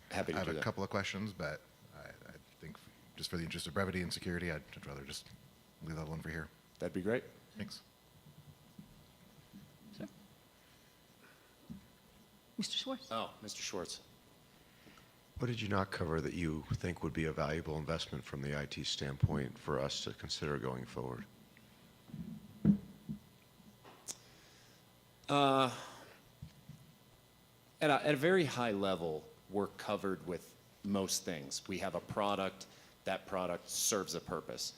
happy to
I
do
have
that.
a couple of questions, but I think just for the interest of brevity and security, I'd rather just leave that one for here.
That'd be great.
Thanks.
Sir? Mr. Schwartz?
Oh, Mr. Schwartz.
What did you not cover that you think would be a valuable investment from the IT standpoint for us to consider going forward?
At a very high level, we're covered with most things. We have a product, that product serves a purpose,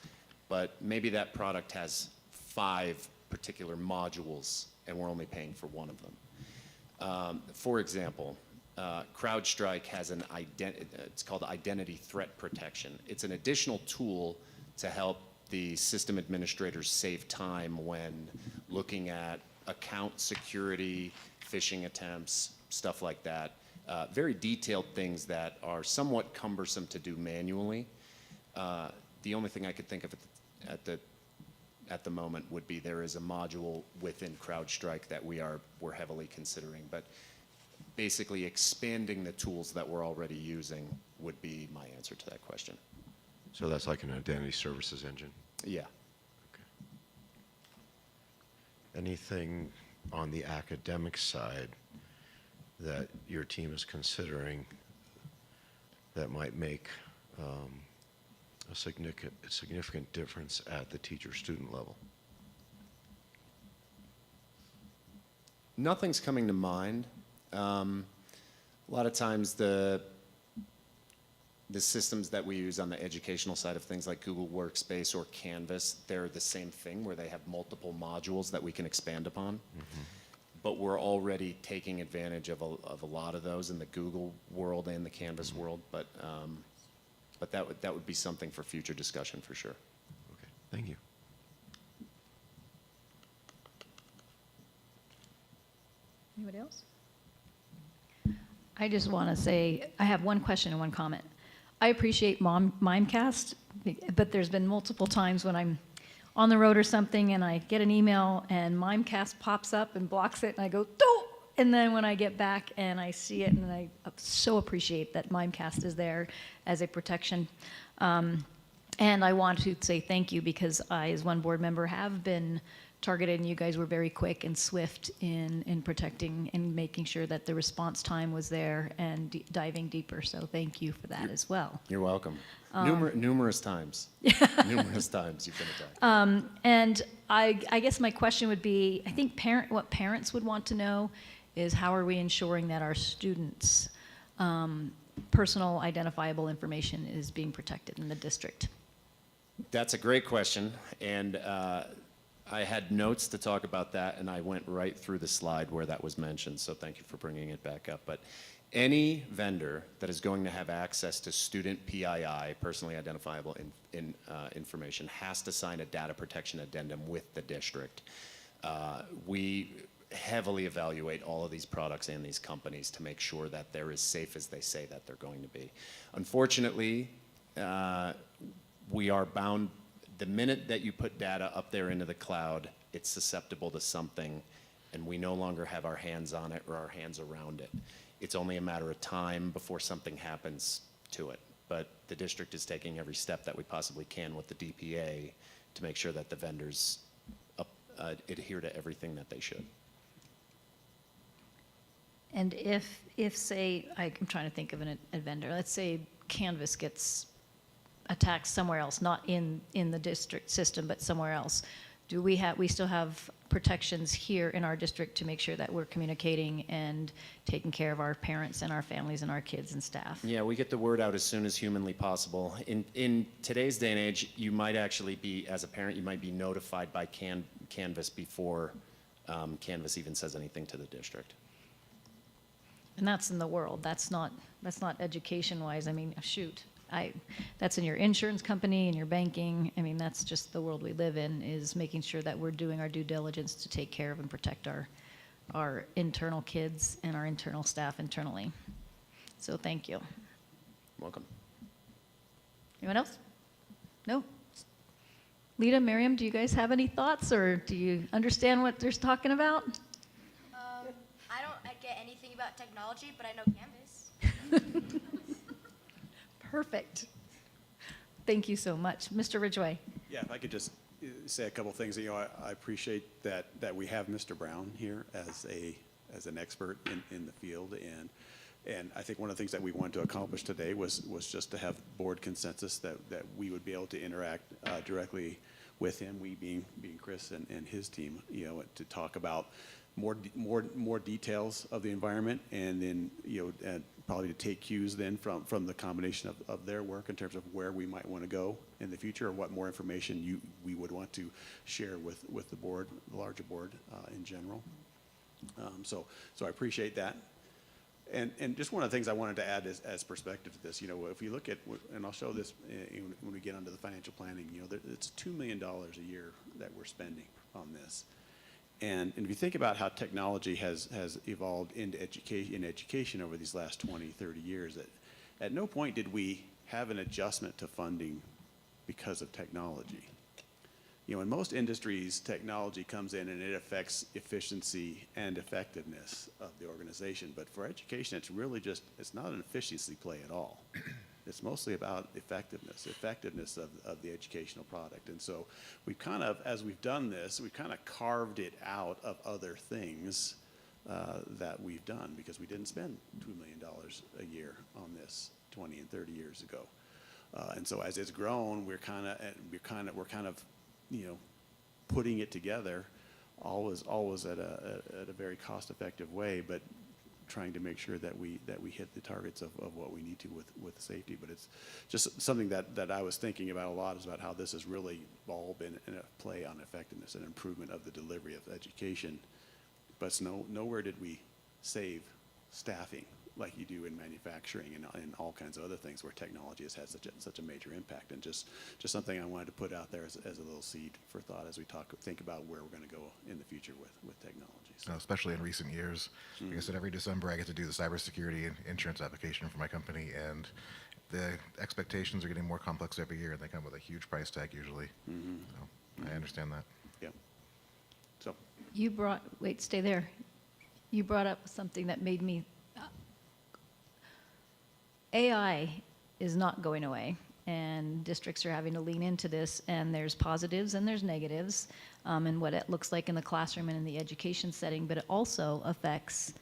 but maybe that product has 5 particular modules and we're only paying for one of them. For example, CrowdStrike has it's called Identity Threat Protection. It's an additional tool to help the system administrators save time when looking at account security, phishing attempts, stuff like that. Very detailed things that are somewhat cumbersome to do manually. The only thing I could think of at the moment would be there is a module within CrowdStrike that we're heavily considering. But basically expanding the tools that we're already using would be my answer to that question.
So that's like an identity services engine?
Yeah.
Okay. Anything on the academic side that your team is considering that might make a significant difference at the teacher-student level?
Nothing's coming to mind. A lot of times the the systems that we use on the educational side of things like Google Workspace or Canvas, they're the same thing where they have multiple modules that we can expand upon. But we're already taking advantage of a lot of those in the Google world and the Canvas world. But that would be something for future discussion for sure.
Okay, thank you.
Anybody else? I just want to say, I have one question and one comment. I appreciate Mimecast, but there's been multiple times when I'm on the road or something and I get an email and Mimecast pops up and blocks it and I go, "Doh!" And then when I get back and I see it, and I so appreciate that Mimecast is there as a protection. And I want to say thank you because I, as one board member, have been targeted, and you guys were very quick and swift in protecting and making sure that the response time was there and diving deeper. So thank you for that as well.
You're welcome. Numerous times. Numerous times you've been attacked.
And I guess my question would be, I think what parents would want to know is how are we ensuring that our students' personal identifiable information is being protected in the district?
That's a great question, and I had notes to talk about that, and I went right through the slide where that was mentioned, so thank you for bringing it back up. But any vendor that is going to have access to student PII, personally identifiable information, has to sign a data protection addendum with the district. We heavily evaluate all of these products and these companies to make sure that they're as safe as they say that they're going to be. Unfortunately, we are bound. The minute that you put data up there into the cloud, it's susceptible to something, and we no longer have our hands on it or our hands around it. It's only a matter of time before something happens to it. But the district is taking every step that we possibly can with the DPA to make sure that the vendors adhere to everything that they should.
And if say, I'm trying to think of a vendor, let's say Canvas gets attacked somewhere else, not in the district system, but somewhere else, do we still have protections here in our district to make sure that we're communicating and taking care of our parents and our families and our kids and staff?
Yeah, we get the word out as soon as humanly possible. In today's day and age, you might actually be, as a parent, you might be notified by Canvas before Canvas even says anything to the district.
And that's in the world. That's not education-wise. I mean, shoot. That's in your insurance company and your banking. I mean, that's just the world we live in, is making sure that we're doing our due diligence to take care of and protect our internal kids and our internal staff internally. So thank you.
Welcome.
Anyone else? No? Lita, Miriam, do you guys have any thoughts, or do you understand what they're talking about?
I don't get anything about technology, but I know Canvas.
Perfect. Thank you so much. Mr. Ridgway.
Yeah, if I could just say a couple things. I appreciate that we have Mr. Brown here as an expert in the field, and I think one of the things that we wanted to accomplish today was just to have board consensus that we would be able to interact directly with him, we being Chris and his team, to talk about more details of the environment, and then and probably to take cues then from the combination of their work in terms of where we might want to go in the future, or what more information we would want to share with the board, the larger board in general. So I appreciate that. And just one of the things I wanted to add as perspective to this, if you look at, and I'll show this when we get onto the financial planning, it's $2 million a year that we're spending on this. And if you think about how technology has evolved into education over these last 20, 30 years, at no point did we have an adjustment to funding because of technology. In most industries, technology comes in and it affects efficiency and effectiveness of the organization. But for education, it's really it's not an efficiency play at all. It's mostly about effectiveness of the educational product. And so we've kind of, as we've done this, we've kind of carved it out of other things that we've done, because we didn't spend $2 million a year on this 20 and 30 years ago. And so as it's grown, we're kind of putting it together, always at a very cost-effective way, but trying to make sure that we hit the targets of what we need to with safety. But it's just something that I was thinking about a lot, is about how this has really all been in a play on effectiveness and improvement of the delivery of education. But nowhere did we save staffing like you do in manufacturing and all kinds of other things where technology has had such a major impact. And just something I wanted to put out there as a little seed for thought as we think about where we're going to go in the future with technology. So.
Especially in recent years. Like I said, every December I get to do the cybersecurity and insurance application for my company, and the expectations are getting more complex every year, and they come with a huge price tag usually. So I understand that.
Yeah. So.
Wait, stay there. You brought up something that made me, AI is not going away, and districts are having to lean into this, and there's positives and there's negatives, and what it looks like in the classroom and in the education setting, but it also affects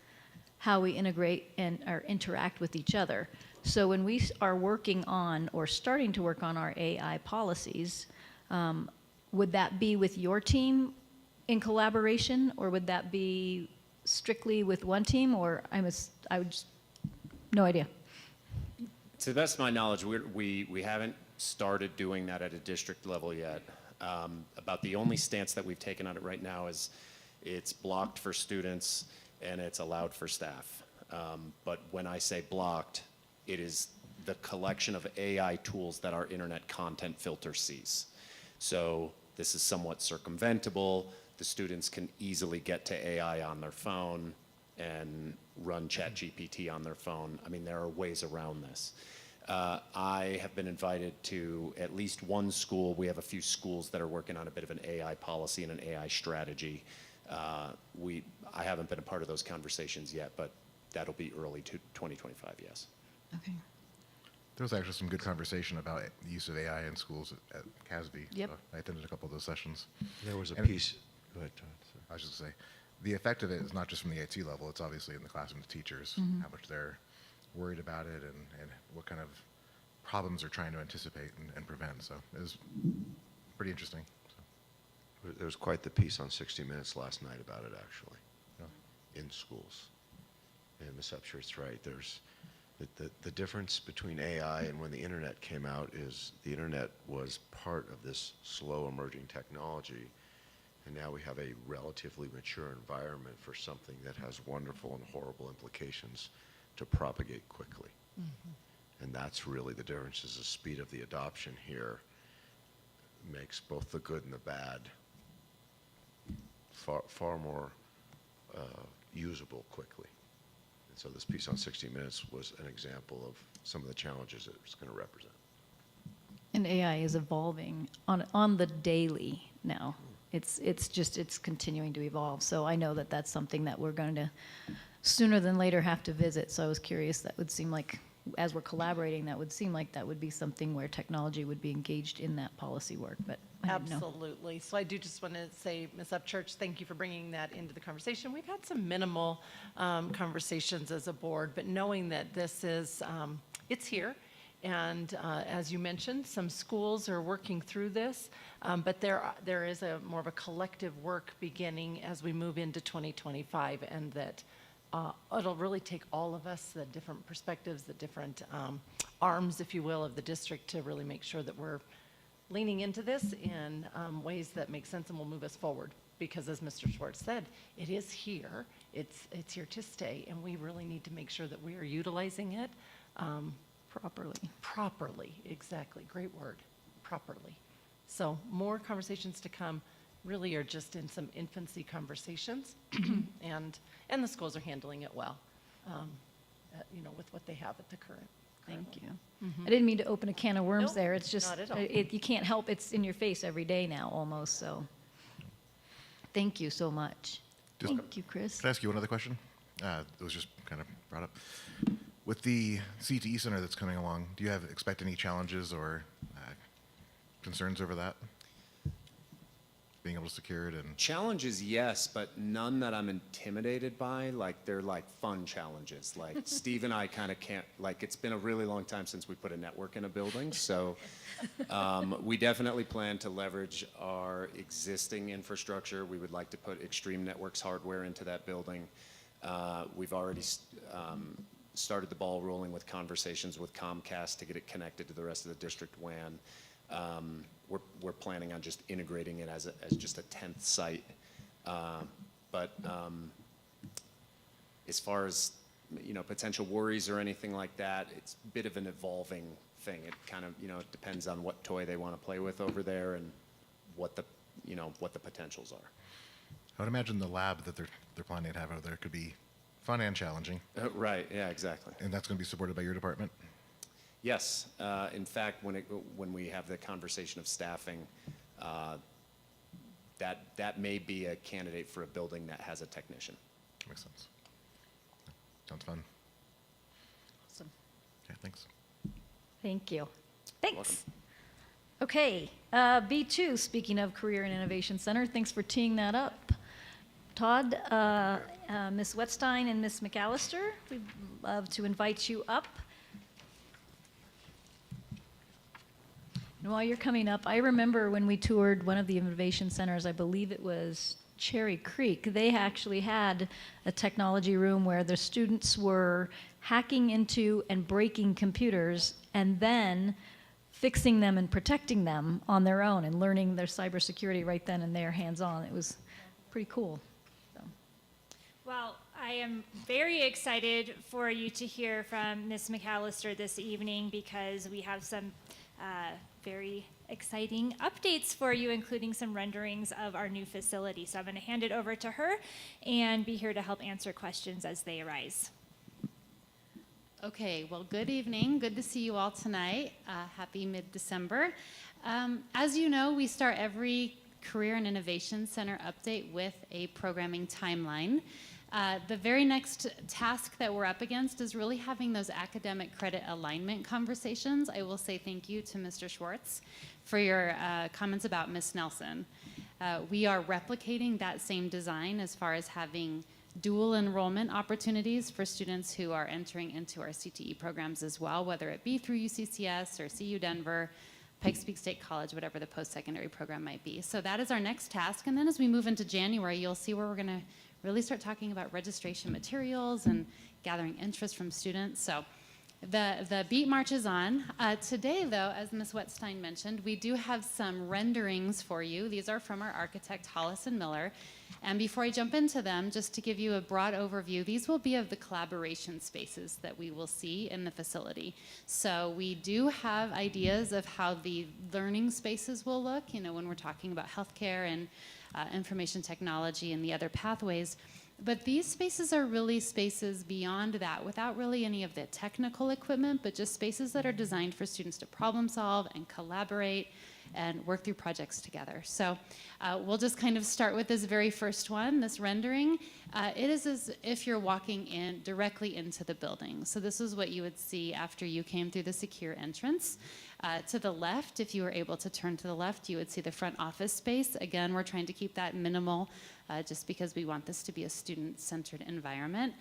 how we integrate or interact with each other. So when we are working on or starting to work on our AI policies, would that be with your team in collaboration, or would that be strictly with one team, or I would just, no idea.
To the best of my knowledge, we haven't started doing that at a district level yet. About the only stance that we've taken on it right now is it's blocked for students and it's allowed for staff. But when I say blocked, it is the collection of AI tools that our internet content filter sees. So this is somewhat circumventable. The students can easily get to AI on their phone and run ChatGPT on their phone. I mean, there are ways around this. I have been invited to at least one school. We have a few schools that are working on a bit of an AI policy and an AI strategy. I haven't been a part of those conversations yet, but that'll be early to 2025, yes.
Okay.
There was actually some good conversation about the use of AI in schools at CASB.
Yep.
So I attended a couple of those sessions.
There was a
And-
piece. Go ahead, Todd. Sorry.
I was just going to say, the effect of it is not just from the IT level, it's obviously in the classroom to teachers, how much they're worried about it and what kind of problems they're trying to anticipate and prevent. So it was pretty interesting. So,
There was quite the piece on 60 Minutes last night about it, actually, in schools. And Ms. Upshurst's right. There's the difference between AI and when the internet came out is the internet was part of this slow emerging technology. And now we have a relatively mature environment for something that has wonderful and horrible implications to propagate quickly. And that's really the difference, is the speed of the adoption here makes both the good and the bad far more usable quickly. And so this piece on 60 Minutes was an example of some of the challenges it's going to represent.
And AI is evolving on the daily now. It's continuing to evolve. So I know that that's something that we're going to sooner than later have to visit. So I was curious, that would seem like, as we're collaborating, that would seem like that would be something where technology would be engaged in that policy work, but I didn't know.
Absolutely. So I do just want to say, Ms. Upchurch, thank you for bringing that into the conversation. We've had some minimal conversations as a board, but knowing that this is, it's here. And as you mentioned, some schools are working through this, but there is more of a collective work beginning as we move into 2025, and that it'll really take all of us, the different perspectives, the different arms, if you will, of the district to really make sure that we're leaning into this in ways that make sense and will move us forward. Because as Mr. Schwartz said, it is here, it's here to stay, and we really need to make sure that we are utilizing it properly, exactly, great word, properly. So more conversations to come, really are just in some infancy conversations, and the schools are handling it well, with what they have at the current.
Thank you. I didn't mean to open a can of worms
Nope,
there. It's just,
not at all.
you can't help, it's in your face every day now, almost, so. Thank you so much. Thank you, Chris.
Can I ask you one other question? It was just kind of brought up. With the CTE Center that's coming along, do you expect any challenges or concerns over that? Being able to secure it and...
Challenges, yes, but none that I'm intimidated by. Like, they're like fun challenges. Like, Steve and I kind of can't, like, it's been a really long time since we put a network in a building. So we definitely plan to leverage our existing infrastructure. We would like to put Extreme Networks hardware into that building. We've already started the ball rolling with conversations with Comcast to get it connected to the rest of the district WAN. We're planning on just integrating it as just a 10th site. But as far as potential worries or anything like that, it's a bit of an evolving thing. It kind of it depends on what toy they want to play with over there and what the potentials are.
I would imagine the lab that they're planning to have over there could be fun and challenging.
Right. Yeah. Exactly.
And that's going to be supported by your department.
Yes. In fact, when we have the conversation of staffing, that may be a candidate for a building that has a technician.
Makes sense. Sounds fun.
Awesome.
Okay, thanks.
Thank you. Thanks. Okay, B2, speaking of Career and Innovation Center, thanks for teeing that up. Todd, Ms. Wetstein, and Ms. McAllister, we'd love to invite you up. And while you're coming up, I remember when we toured one of the innovation centers, I believe it was Cherry Creek, they actually had a technology room where the students were hacking into and breaking computers and then fixing them and protecting them on their own and learning their cybersecurity right then and there, hands-on. It was pretty cool. So.
Well, I am very excited for you to hear from Ms. McAllister this evening because we have some very exciting updates for you, including some renderings of our new facility. So I'm going to hand it over to her and be here to help answer questions as they arise.
Okay, well, good evening. Good to see you all tonight. Happy mid-December. As you know, we start every Career and Innovation Center update with a programming timeline. The very next task that we're up against is really having those academic credit alignment conversations. I will say thank you to Mr. Schwartz for your comments about Ms. Nelson. We are replicating that same design as far as having dual enrollment opportunities for students who are entering into our CTE programs as well, whether it be through UCCS or CU Denver, Pikes Peak State College, whatever the post-secondary program might be. So that is our next task. And then as we move into January, you'll see where we're going to really start talking about registration materials and gathering interest from students. So the beat marches on. Today, though, as Ms. Wetstein mentioned, we do have some renderings for you. These are from our architect, Hollis and Miller. And before I jump into them, just to give you a broad overview, these will be of the collaboration spaces that we will see in the facility. So we do have ideas of how the learning spaces will look, when we're talking about healthcare and information technology and the other pathways. But these spaces are really spaces beyond that, without really any of the technical equipment, but just spaces that are designed for students to problem solve and collaborate and work through projects together. So we'll just kind of start with this very first one, this rendering. It is as if you're walking in directly into the building. So this is what you would see after you came through the secure entrance. To the left, if you were able to turn to the left, you would see the front office space. Again, we're trying to keep that minimal just because we want this to be a student-centered environment.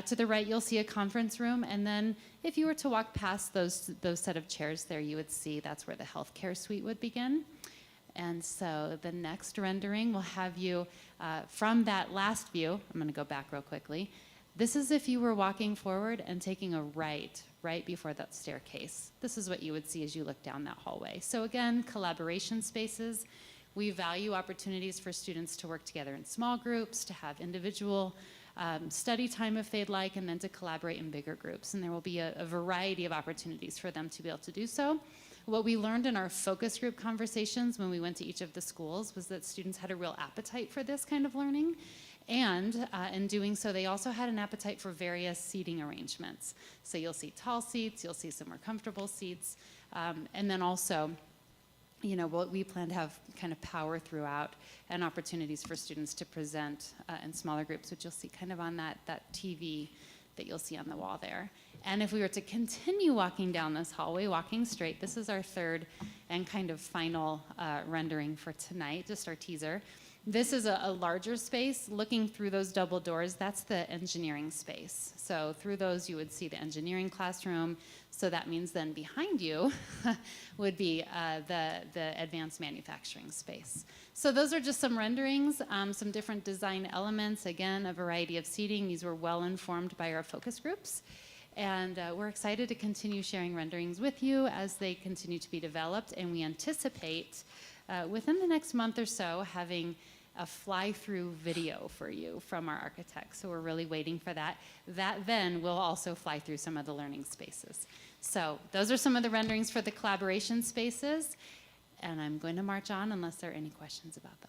To the right, you'll see a conference room, and then if you were to walk past those set of chairs there, you would see that's where the healthcare suite would begin. And so the next rendering will have you from that last view. I'm going to go back real quickly. This is if you were walking forward and taking a right before that staircase. This is what you would see as you look down that hallway. So again, collaboration spaces. We value opportunities for students to work together in small groups, to have individual study time if they'd like, and then to collaborate in bigger groups. And there will be a variety of opportunities for them to be able to do so. What we learned in our focus group conversations when we went to each of the schools was that students had a real appetite for this kind of learning. And in doing so, they also had an appetite for various seating arrangements. So you'll see tall seats, you'll see some more comfortable seats, and then also, we plan to have kind of power throughout and opportunities for students to present in smaller groups, which you'll see kind of on that TV that you'll see on the wall there. And if we were to continue walking down this hallway, walking straight, this is our third and kind of final rendering for tonight, just our teaser. This is a larger space. Looking through those double doors, that's the engineering space. So through those, you would see the engineering classroom. So that means then behind you would be the advanced manufacturing space. So those are just some renderings, some different design elements. Again, a variety of seating. These were well informed by our focus groups. And we're excited to continue sharing renderings with you as they continue to be developed. And we anticipate within the next month or so having a fly-through video for you from our architects. So we're really waiting for that. That then will also fly through some of the learning spaces. So those are some of the renderings for the collaboration spaces. And I'm going to march on unless there are any questions about those.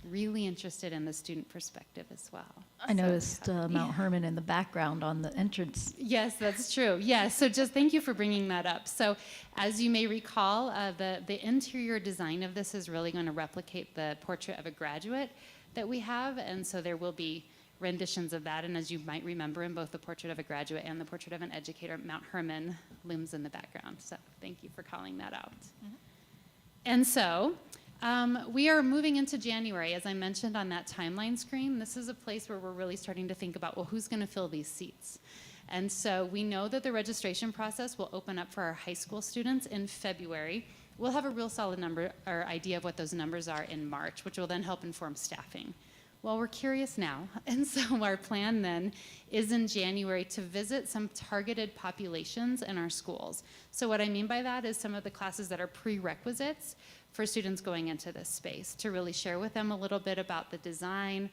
Really interested in the student perspective as well.
I noticed Mount Herman in the background on the entrance.
Yes, that's true. Yes, so just thank you for bringing that up. So as you may recall, the interior design of this is really going to replicate the portrait of a graduate that we have, and so there will be renditions of that. And as you might remember, in both the portrait of a graduate and the portrait of an educator, Mount Herman looms in the background. So thank you for calling that out. And so we are moving into January, as I mentioned on that timeline screen. This is a place where we're really starting to think about, well, who's going to fill these seats? And so we know that the registration process will open up for our high school students in February. We'll have a real solid number or idea of what those numbers are in March, which will then help inform staffing. Well, we're curious now, and so our plan then is in January to visit some targeted populations in our schools. So what I mean by that is some of the classes that are prerequisites for students going into this space, to really share with them a little bit about the design,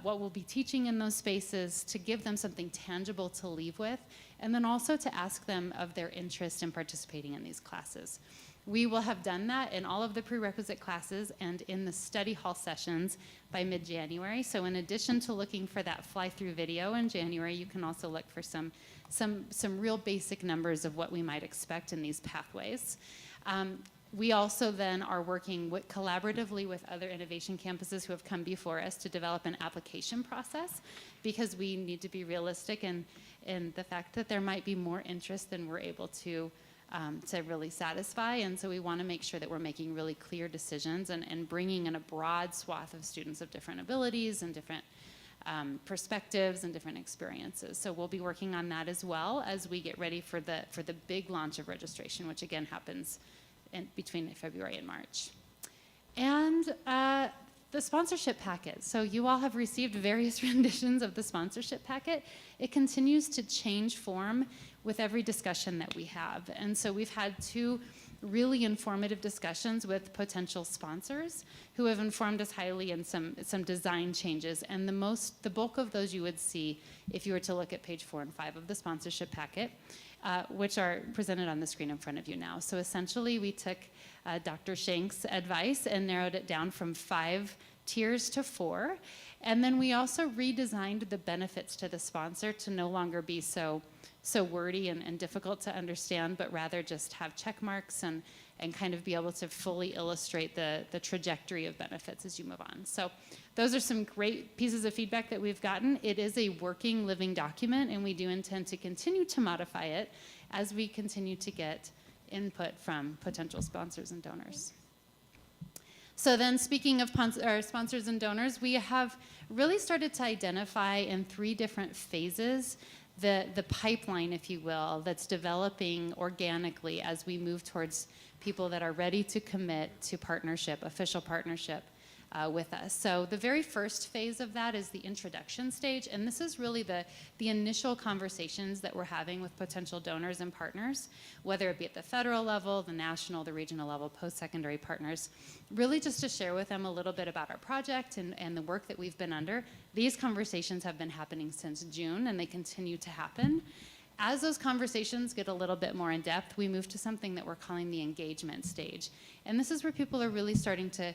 what we'll be teaching in those spaces, to give them something tangible to leave with, and then also to ask them of their interest in participating in these classes. We will have done that in all of the prerequisite classes and in the study hall sessions by mid-January. So in addition to looking for that fly-through video in January, you can also look for some real basic numbers of what we might expect in these pathways. We also then are working collaboratively with other innovation campuses who have come before us to develop an application process, because we need to be realistic in the fact that there might be more interest than we're able to really satisfy. And so we want to make sure that we're making really clear decisions and bringing in a broad swath of students of different abilities and different perspectives and different experiences. So we'll be working on that as well as we get ready for the big launch of registration, which again happens between February and March. And the sponsorship packet. So you all have received various renditions of the sponsorship packet. It continues to change form with every discussion that we have. And so we've had 2 really informative discussions with potential sponsors who have informed us highly in some design changes. And the bulk of those you would see if you were to look at page 4 and 5 of the sponsorship packet, which are presented on the screen in front of you now. So essentially we took Dr. Shank's advice and narrowed it down from 5 tiers to 4. And then we also redesigned the benefits to the sponsor to no longer be so wordy and difficult to understand, but rather just have check marks and kind of be able to fully illustrate the trajectory of benefits as you move on. So those are some great pieces of feedback that we've gotten. It is a working, living document, and we do intend to continue to modify it as we continue to get input from potential sponsors and donors. So then, speaking of sponsors and donors, we have really started to identify in 3 different phases the pipeline, if you will, that's developing organically as we move towards people that are ready to commit to partnership, official partnership with us. So the very first phase of that is the introduction stage, and this is really the initial conversations that we're having with potential donors and partners, whether it be at the federal level, the national, the regional level, post-secondary partners, really just to share with them a little bit about our project and the work that we've been under. These conversations have been happening since June, and they continue to happen. As those conversations get a little bit more in depth, we move to something that we're calling the engagement stage. And this is where people are really starting to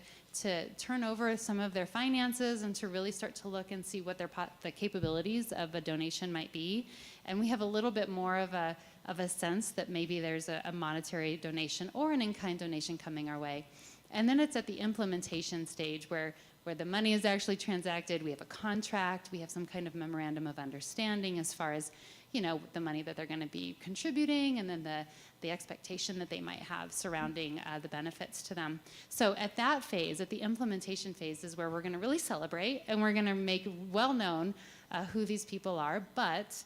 turn over some of their finances and to really start to look and see what the capabilities of a donation might be. And we have a little bit more of a sense that maybe there's a monetary donation or an in-kind donation coming our way. And then it's at the implementation stage where the money is actually transacted. We have a contract. We have some kind of memorandum of understanding as far as, the money that they're going to be contributing, and then the expectation that they might have surrounding the benefits to them. So at that phase, at the implementation phase, is where we're going to really celebrate, and we're going to make well known who these people are. But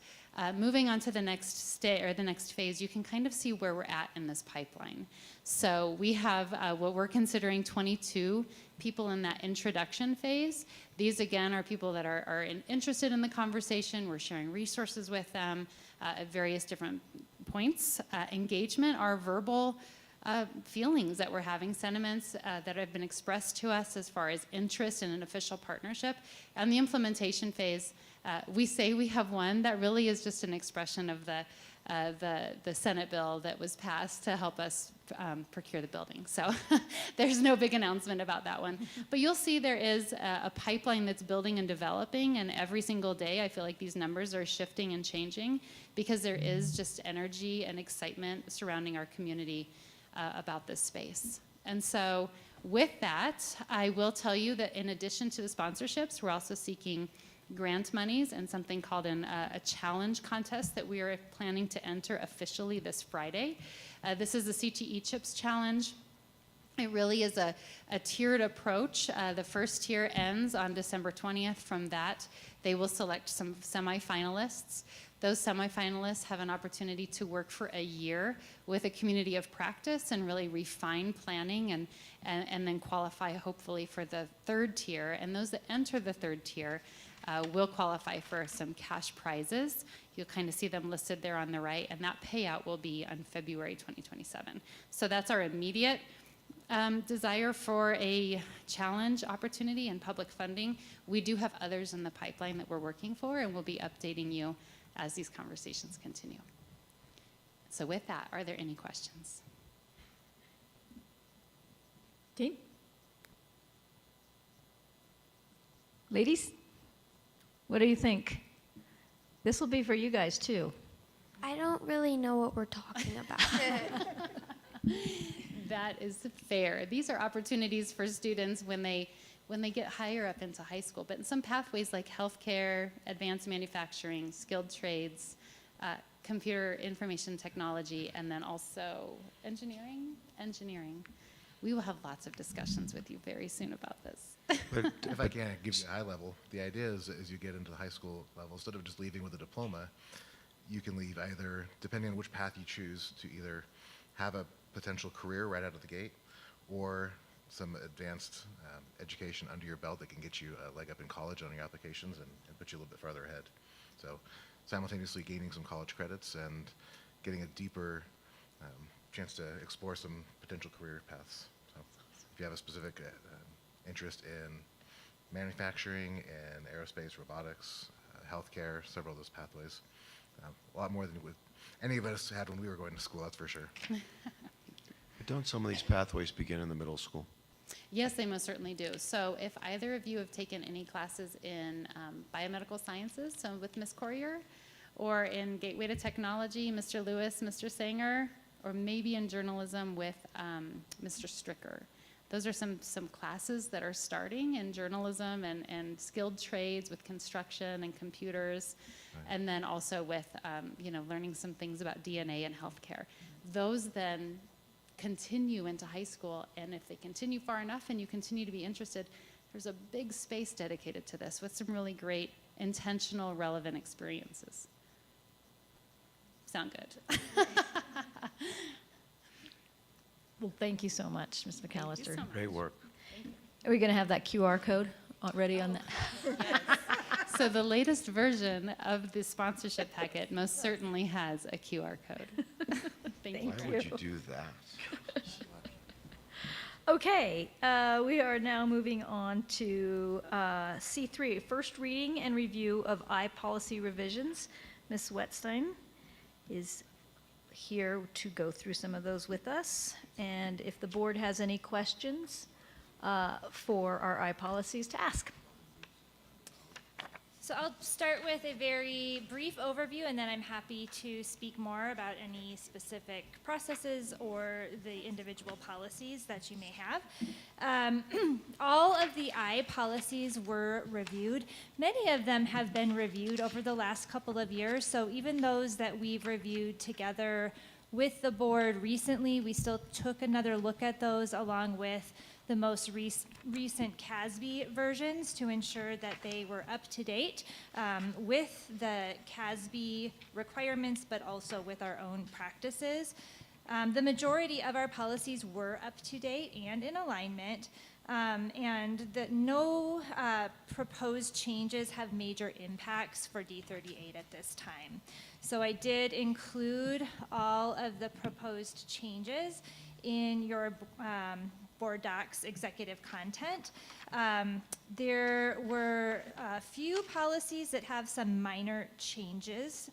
moving on to the next the next phase, you can kind of see where we're at in this pipeline. So we have what we're considering 22 people in that introduction phase. These, again, are people that are interested in the conversation. We're sharing resources with them at various different points. Engagement are verbal feelings that we're having, sentiments that have been expressed to us as far as interest in an official partnership. And the implementation phase, we say we have one that really is just an expression of the Senate bill that was passed to help us procure the building. So there's no big announcement about that one. But you'll see there is a pipeline that's building and developing, and every single day I feel like these numbers are shifting and changing because there is just energy and excitement surrounding our community about this space. And so with that, I will tell you that in addition to the sponsorships, we're also seeking grant monies and something called a challenge contest that we are planning to enter officially this Friday. This is the CTE CHIPS Challenge. It really is a tiered approach. The first tier ends on December 20th. From that, they will select some semifinalists. Those semifinalists have an opportunity to work for a year with a community of practice and really refine planning and then qualify hopefully for the third tier. And those that enter the third tier will qualify for some cash prizes. You'll kind of see them listed there on the right, and that payout will be on February 2027. So that's our immediate desire for a challenge opportunity and public funding. We do have others in the pipeline that we're working for, and we'll be updating you as these conversations continue. So with that, are there any questions?
Dean? Ladies, what do you think? This will be for you guys too.
I don't really know what we're talking about.
That is fair. These are opportunities for students when they get higher up into high school, but in some pathways like healthcare, advanced manufacturing, skilled trades, computer information technology, and then also engineering. We will have lots of discussions with you very soon about this.
But if I can give you a high level, the idea is as you get into the high school level, instead of just leaving with a diploma, you can leave either, depending on which path you choose, to either have a potential career right out of the gate or some advanced education under your belt that can get you a leg up in college on your applications and put you a little bit farther ahead. So simultaneously gaining some college credits and getting a deeper chance to explore some potential career paths. So if you have a specific interest in manufacturing and aerospace, robotics, healthcare, several of those pathways, a lot more than any of us had when we were going to school, that's for sure.
Don't some of these pathways begin in the middle school?
Yes, they most certainly do. So if either of you have taken any classes in biomedical sciences, so with Ms. Corrier, or in Gateway to Technology, Mr. Lewis, Mr. Sanger, or maybe in journalism with Mr. Stricker. Those are some classes that are starting in journalism and skilled trades with construction and computers, right. And then also with learning some things about DNA and healthcare. Those then continue into high school, and if they continue far enough and you continue to be interested, there's a big space dedicated to this with some really great, intentional, relevant experiences. Sound good?
Well, thank you so much, Ms. McAllister.
So
Great work.
Are we going to have that QR code ready on that?
Yes. So the latest version of the sponsorship packet most certainly has a QR code. Thank you.
Why would you do that?
Okay, we are now moving on to C3, first reading and review of I-policy revisions. Ms. Wetstein is here to go through some of those with us. And if the board has any questions for our I-policies, to ask.
So I'll start with a very brief overview, and then I'm happy to speak more about any specific processes or the individual policies that you may have. All of the I policies were reviewed. Many of them have been reviewed over the last couple of years, so even those that we've reviewed together with the board recently, we still took another look at those along with the most recent CASB versions to ensure that they were up to date with the CASB requirements, but also with our own practices. The majority of our policies were up to date and in alignment, and that no proposed changes have major impacts for D38 at this time. So I did include all of the proposed changes in your board docs executive content. There were a few policies that have some minor changes,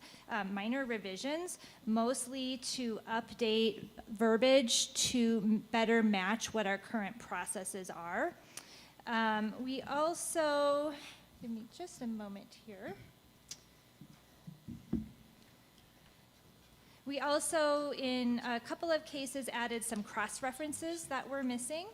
minor revisions, mostly to update verbiage to better match what our current processes are. We also, give me just a moment here. We also, in a couple of cases, added some cross-references that were missing.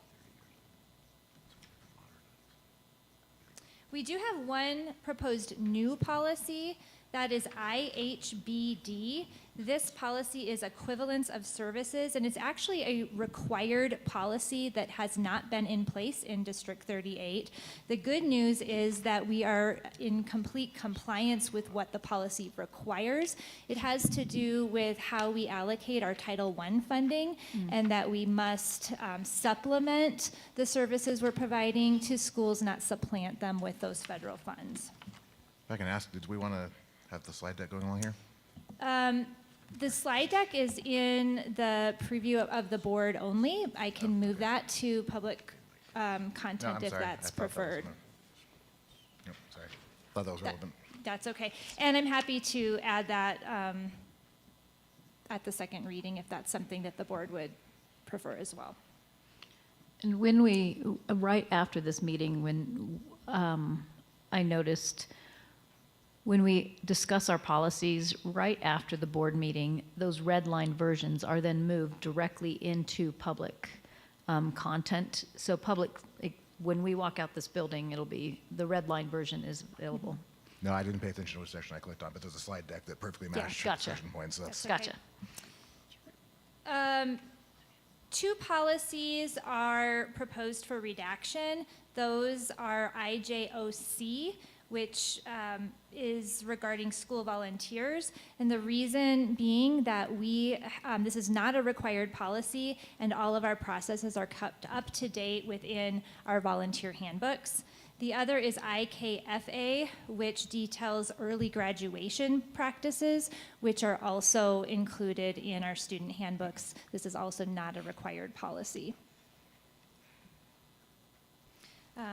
We do have one proposed new policy, that is IHBD. This policy is equivalence of services, and it's actually a required policy that has not been in place in District 38. The good news is that we are in complete compliance with what the policy requires. It has to do with how we allocate our Title I funding, and that we must supplement the services we're providing to schools, not supplant them with those federal funds.
If I can ask, did we want to have the slide deck going along here?
The slide deck is in the preview of the board only. I can move that to public content if that's preferred.
Nope, sorry. Thought that was relevant.
That's okay. And I'm happy to add that at the second reading if that's something that the board would prefer as well.
And when we, right after this meeting, when I noticed when we discuss our policies right after the board meeting, those red line versions are then moved directly into public content. So public, when we walk out this building, it'll be, the red line version is available.
No, I didn't pay attention to which section I clicked on, but there's a slide deck that perfectly matched
gotcha.
section points. So that's
Okay.
Gotcha.
Two policies are proposed for redaction. Those are IJOC, which is regarding school volunteers. And the reason being that this is not a required policy, and all of our processes are kept up to date within our volunteer handbooks. The other is IKFA, which details early graduation practices, which are also included in our student handbooks. This is also not a required policy.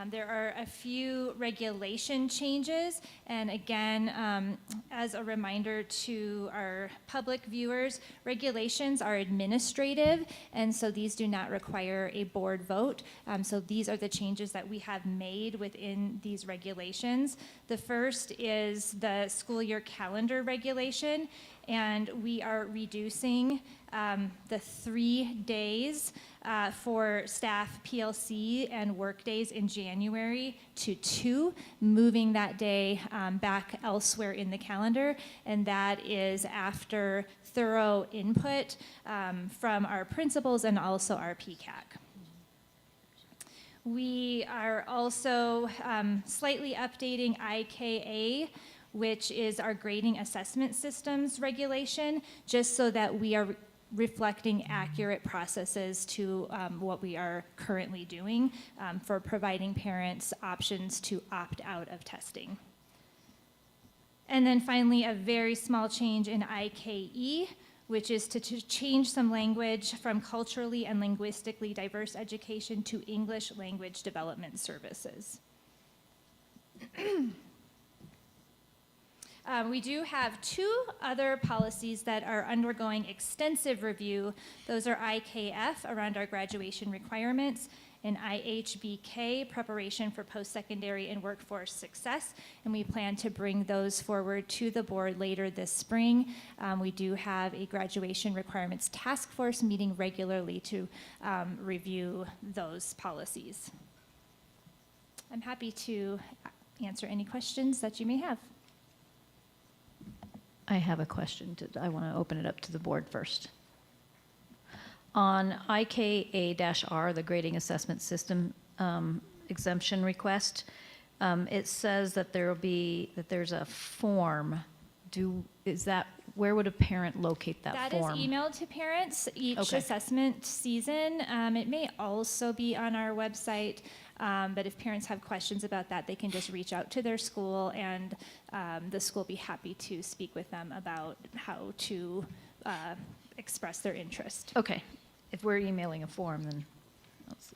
There are a few regulation changes, and again, as a reminder to our public viewers, regulations are administrative, and so these do not require a board vote. So these are the changes that we have made within these regulations. The first is the school year calendar regulation, and we are reducing the 3 days for staff PLC and work days in January to 2, moving that day back elsewhere in the calendar, and that is after thorough input from our principals and also our PCAC. We are also slightly updating IKA, which is our grading assessment systems regulation, just so that we are reflecting accurate processes to what we are currently doing for providing parents options to opt out of testing. And then finally, a very small change in IKE, which is to change some language from culturally and linguistically diverse education to English language development services. We do have 2 other policies that are undergoing extensive review. Those are IKF, around our graduation requirements, and IHBK, preparation for post-secondary and workforce success. And we plan to bring those forward to the board later this spring. We do have a graduation requirements task force meeting regularly to review those policies. I'm happy to answer any questions that you may have.
I have a question. I want to open it up to the board first. On IKA-R, the grading assessment system exemption request, it says that there's a form. Where would a parent locate that form?
That is emailed to parents each
Okay.
assessment season. It may also be on our website, but if parents have questions about that, they can just reach out to their school, and the school will be happy to speak with them about how to express their interest.
Okay. If we're emailing a form, then let's see.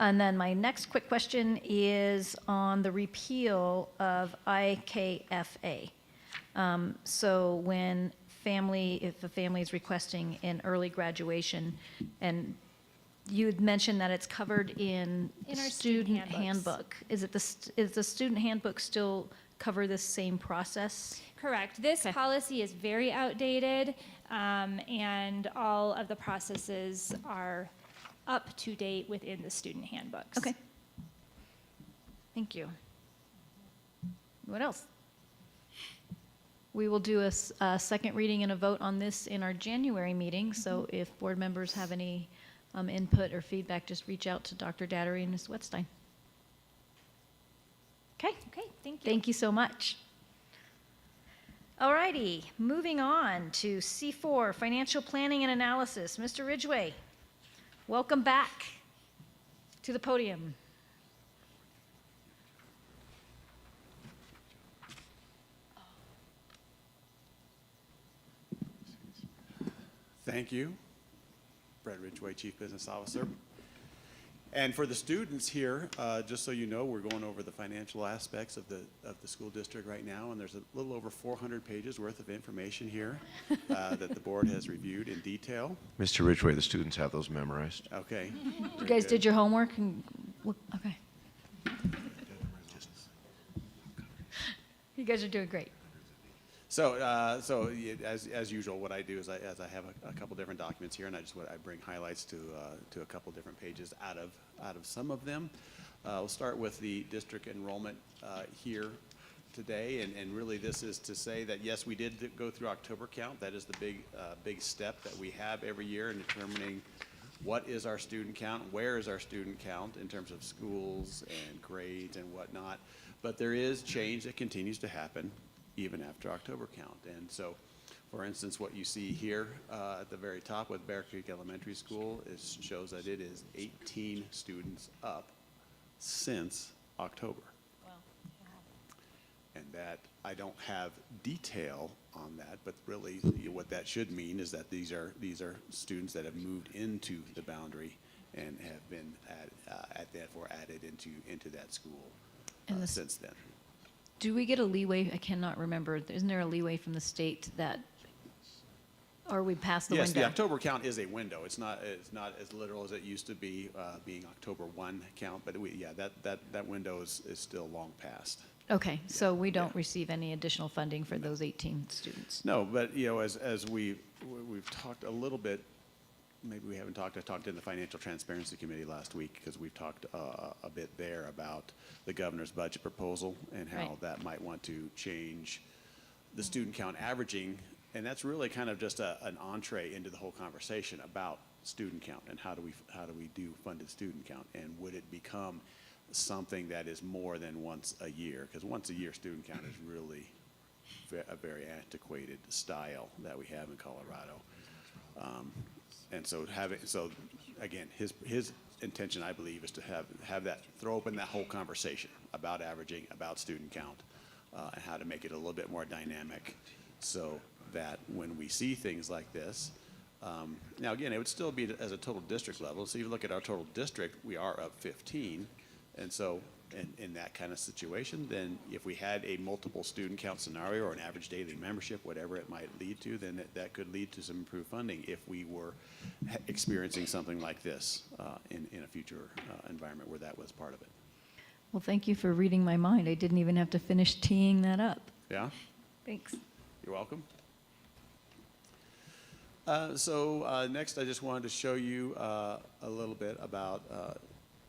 And then my next quick question is on the repeal of IKFA. So if a family is requesting an early graduation, and you had mentioned that it's covered in
In
the
our
student
student
handbook. Is the student handbook still cover this same process?
Correct. This
Okay.
policy is very outdated, and all of the processes are up to date within the student handbooks.
Okay. Thank you. What else? We will do a second reading and a vote on this in our January meeting, so if board members have any input or feedback, just reach out to Dr. Dattery and Ms. Wetstein. Okay.
Okay, thank you.
Thank you so much. All righty, moving on to C4, Financial Planning and Analysis. Mr. Ridgway, welcome back to the podium.
Thank you. Brett Ridgway, Chief Business Officer. And for the students here, just so you know, we're going over the financial aspects of the school district right now, and there's a little over 400 pages worth of information here that the board has reviewed in detail.
Mr. Ridgway, the students have those memorized.
Okay.
You guys did your homework and okay. You guys are doing great.
So, as usual, what I do is I have a couple different documents here, and I bring highlights to a couple different pages out of some of them. We'll start with the district enrollment here today, and really this is to say that yes, we did go through October count. That is the big step that we have every year in determining what is our student count, where is our student count in terms of schools and grades and whatnot. But there is change that continues to happen even after October count. And so, for instance, what you see here at the very top with Bear Creek Elementary School shows that it is 18 students up since October.
Wow.
And that I don't have detail on that, but really what that should mean is that these are students that have moved into the boundary and have been therefore added into that school since then.
Do we get a leeway? I cannot remember. Isn't there a leeway from the state that, or we pass the
Yes,
window?
the October count is a window. It's not as literal as it used to be, being October 1 count, but that window is still long past.
Okay, so we don't receive any additional funding for those 18 students?
No, but as we've talked a little bit, maybe we haven't talked. I talked in the Financial Transparency Committee last week because we've talked a bit there about the governor's budget proposal and how
Right.
that might want to change the student count averaging, and that's really kind of just an entree into the whole conversation about student count and how do we do funded student count, and would it become something that is more than once a year? Because once a year student count is really a very antiquated style that we have in Colorado. And so again, his intention, I believe, is to have that, throw open that whole conversation about averaging, about student count, and how to make it a little bit more dynamic, so that when we see things like this, now again, it would still be as a total district level. So if you look at our total district, we are up 15, And so in that kind of situation, then if we had a multiple student count scenario or an average daily membership, whatever it might lead to, then that could lead to some improved funding if we were experiencing something like this in a future environment where that was part of it.
Well, thank you for reading my mind. I didn't even have to finish teeing that up.
Yeah?
Thanks.
You're welcome. Next, I just wanted to show you a little bit about,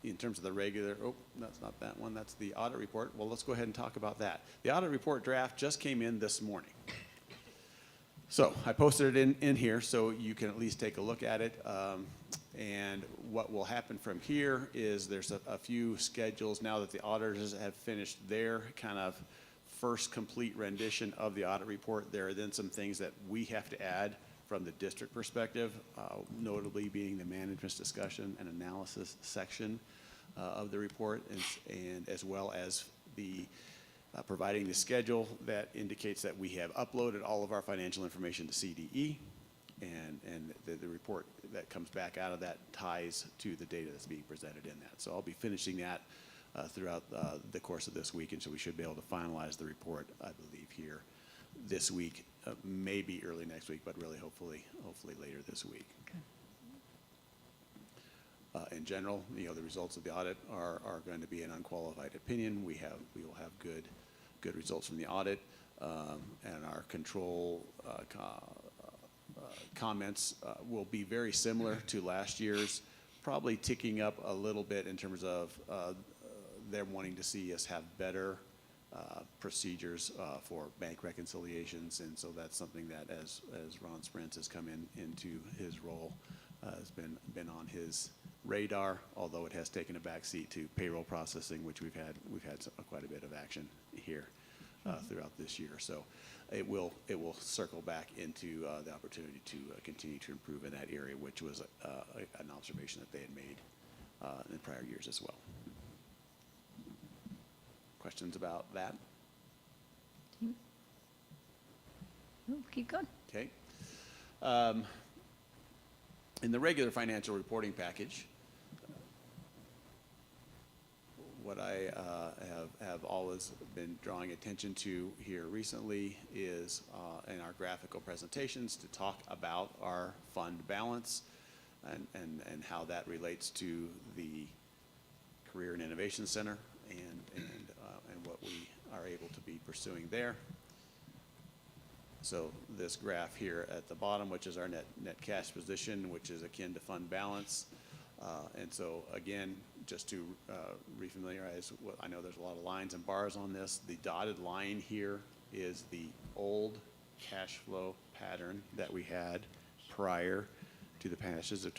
in terms of the regular, oh, that's not that one, that's the audit report. Well, let's go ahead and talk about that. The audit report draft just came in this morning. So I posted it in here so you can at least take a look at it. And what will happen from here is there's a few schedules now that the auditors have finished their kind of first complete rendition of the audit report. There are then some things that we have to add from the district perspective, notably being the management's discussion and analysis section of the report, and as well as the providing the schedule that indicates that we have uploaded all of our financial information to CDE, and the report that comes back out of that ties to the data that's being presented in that. So I'll be finishing that throughout the course of this week, and so we should be able to finalize the report, I believe, here this week, maybe early next week, but really hopefully later this week. Okay. In general, the results of the audit are going to be an unqualified opinion. We will have good results from the audit, and our control comments will be very similar to last year's, probably ticking up a little bit in terms of they're wanting to see us have better procedures for bank reconciliations, and so that's something that as Ron Sprintz has come into his role has been on his radar, although it has taken a backseat to payroll processing, which we've had quite a bit of action here throughout this year. So it will circle back into the opportunity to continue to improve in that area, which was an observation that they had made in prior years as well. Questions about that?
Oh, keep going.
Okay. In the regular financial reporting package, what I have always been drawing attention to here recently is in our graphical presentations to talk about our fund balance and how that relates to the Career and Innovation Center and what we are able to be pursuing there. So this graph here at the bottom, which is our net cash position, which is akin to fund balance. And so again, just to refamiliarize, I know there's a lot of lines and bars on this. The dotted line here is the old cash flow pattern that we had prior to the passage of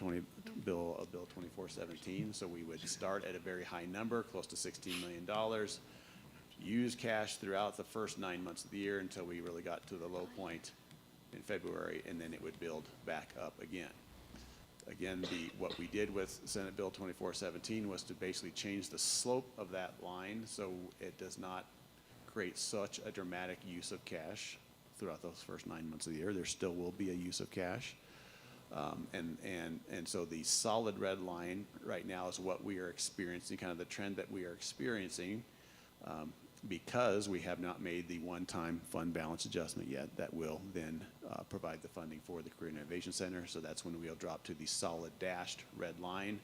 Bill 2417. So we would start at a very high number, close to $16 million, use cash throughout the first 9 months of the year until we really got to the low point in February, and then it would build back up again. Again, what we did with Senate Bill 2417 was to basically change the slope of that line so it does not create such a dramatic use of cash throughout those first 9 months of the year. There still will be a use of cash. And so the solid red line right now is what we are experiencing, kind of the trend that we are experiencing, because we have not made the one-time fund balance adjustment yet that will then provide the funding for the Career and Innovation Center. So that's when we'll drop to the solid dashed red line.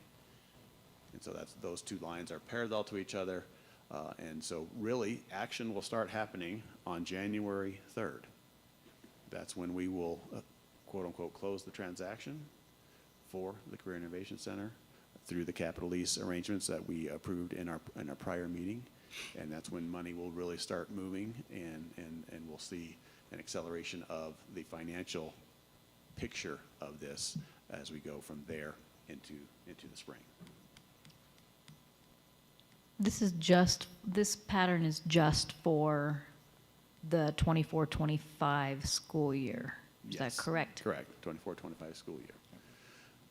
And so those two lines are parallel to each other. And so really action will start happening on January 3rd. That's when we will quote unquote close the transaction for the Career and Innovation Center through the capital lease arrangements that we approved in our prior meeting. And that's when money will really start moving, and we'll see an acceleration of the financial picture of this as we go from there into the spring.
This pattern is just for the 24-25 school year. Is that correct?
Correct, 24-25 school year.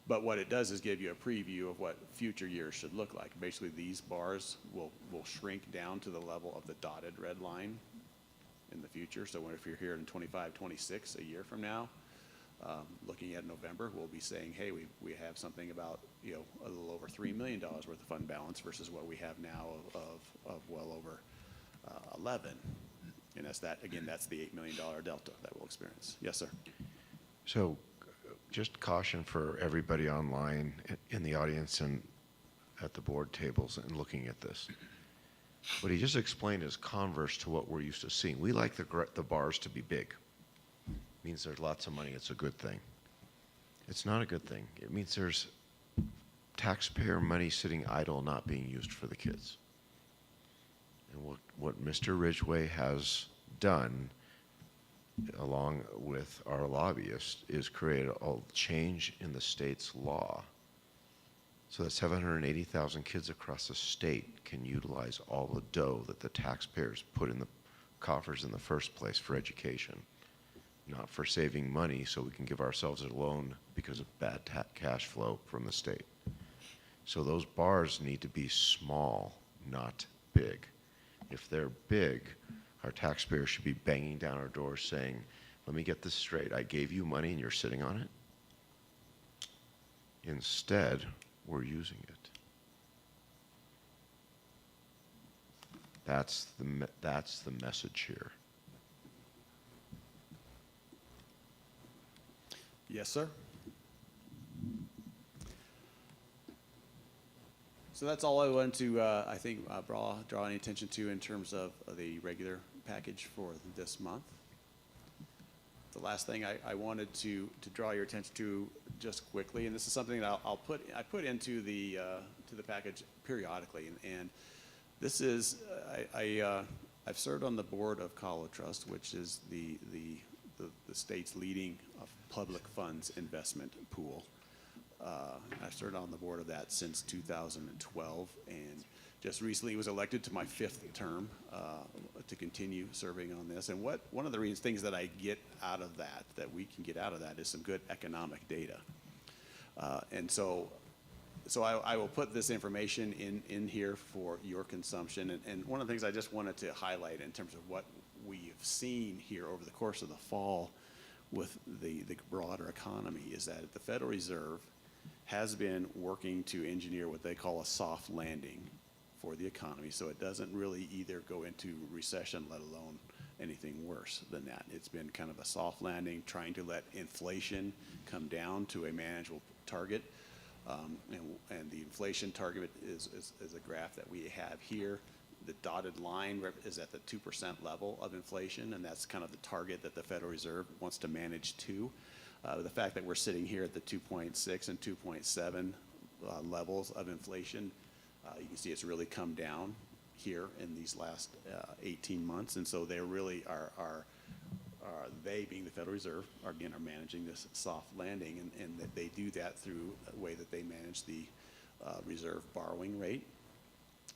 But what it does is give you a preview of what future years should look like. Basically, these bars will shrink down to the level of the dotted red line in the future. So if you're here in 25-26 a year from now, looking at November, we'll be saying, hey, we have something about a little over $3 million worth of fund balance versus what we have now of well over 11. And that's that, again, that's the $8 million delta that we'll experience. Yes, sir.
So just caution for everybody online, in the audience, and at the board tables and looking at this. What he just explained is converse to what we're used to seeing. We like the bars to be big. It means there's lots of money. It's a good thing. It's not a good thing. It means there's taxpayer money sitting idle, not being used for the kids. And what Mr. Ridgway has done, along with our lobbyist, is create a change in the state's law so that 780,000 kids across the state can utilize all the dough that the taxpayers put in the coffers in the first place for education, not for saving money so we can give ourselves a loan because of bad cash flow from the state. So those bars need to be small, not big. If they're big, our taxpayers should be banging down our doors saying, let me get this straight, I gave you money and you're sitting on it? Instead, we're using it. That's the message here.
Yes, sir. So that's all I wanted to, I think, draw any attention to in terms of the regular package for this month. The last thing I wanted to draw your attention to just quickly, and this is something that I put into the to the package periodically, and this is I've served on the board of College Trust, which is the state's leading public funds investment pool. I served on the board of that since 2012, and just recently was elected to my 5th term to continue serving on this. And one of the things that I get out of that we can get out of that, is some good economic data. And so I will put this information in here for your consumption. And one of the things I just wanted to highlight in terms of what we've seen here over the course of the fall with the broader economy is that the Federal Reserve has been working to engineer what they call a soft landing for the economy, so it doesn't really either go into recession, let alone anything worse than that. It's been kind of a soft landing, trying to let inflation come down to a manageable target. And the inflation target is a graph that we have here. The dotted line is at the 2% level of inflation, and that's kind of the target that the Federal Reserve wants to manage to. The fact that we're sitting here at the 2.6 and 2.7 levels of inflation, you can see it's really come down here in these last 18 months, and so they really are they, being the Federal Reserve, are managing this soft landing, and that they do that through a way that they manage the reserve borrowing rate,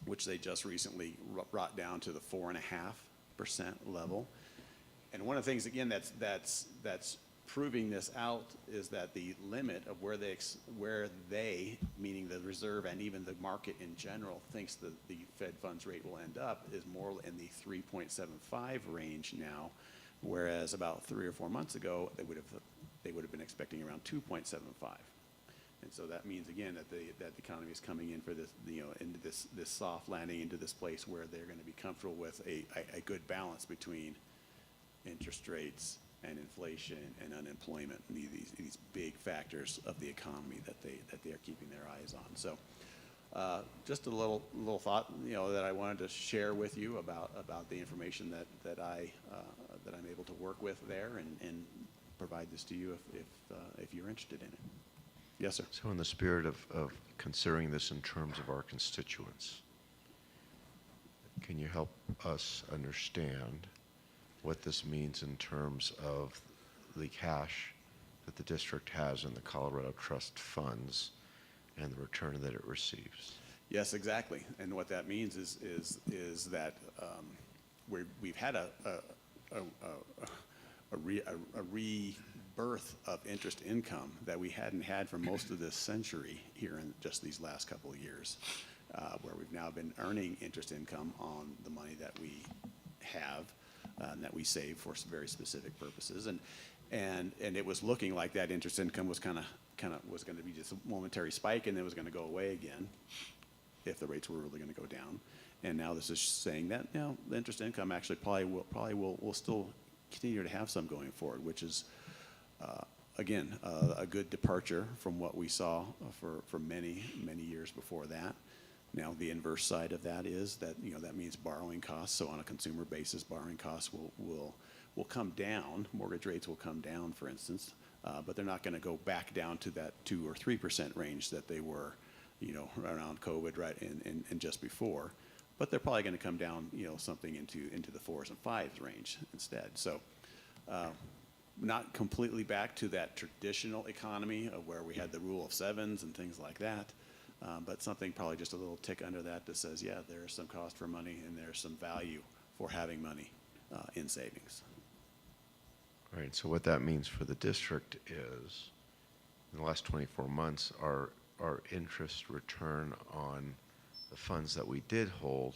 which they just recently brought down to the 4.5% level. And one of the things, again, that's proving this out is that the limit of where they, meaning the reserve and even the market in general, thinks that the Fed funds rate will end up is more in the 3.75 range now, whereas about 3 or 4 months ago they would have been expecting around 2.75. And so that means, again, that the economy is coming in for this, into this soft landing, into this place where they're going to be comfortable with a good balance between interest rates and inflation and unemployment, and these big factors of the economy that they are keeping their eyes on. So just a little thought, that I wanted to share with you about the information that I'm able to work with there, and provide this to you if you're interested in it. Yes, sir.
So in the spirit of considering this in terms of our constituents, can you help us understand what this means in terms of the cash that the district has in the Colorado Trust funds and the return that it receives?
Yes, exactly. And what that means is that we've had a rebirth of interest income that we hadn't had for most of this century here in just these last couple of years, where we've now been earning interest income on the money that we have, that we save for some very specific purposes, and it was looking like that interest income was kind kind of was going to be just a momentary spike and then it was going to go away again if the rates were really going to go down. And now this is saying that, you know, the interest income actually probably will still continue to have some going forward, which is, again, a good departure from what we saw for many, many years before that. Now, the inverse side of that is that, you know, that means borrowing costs. So on a consumer basis, borrowing costs will come down. Mortgage rates will come down, for instance, but they're not going to go back down to that 2 or 3% range that they were, you know, around COVID, right, and just before. But they're probably going to come down, you know, something into the 4s and 5s range instead. So not completely back to that traditional economy of where we had the rule of 7s and things like that, but something probably just a little tick under that that says, yeah, there's some cost for money and there's some value for having money in savings.
Right, so what that means for the district is, in the last 24 months, our interest return on the funds that we did hold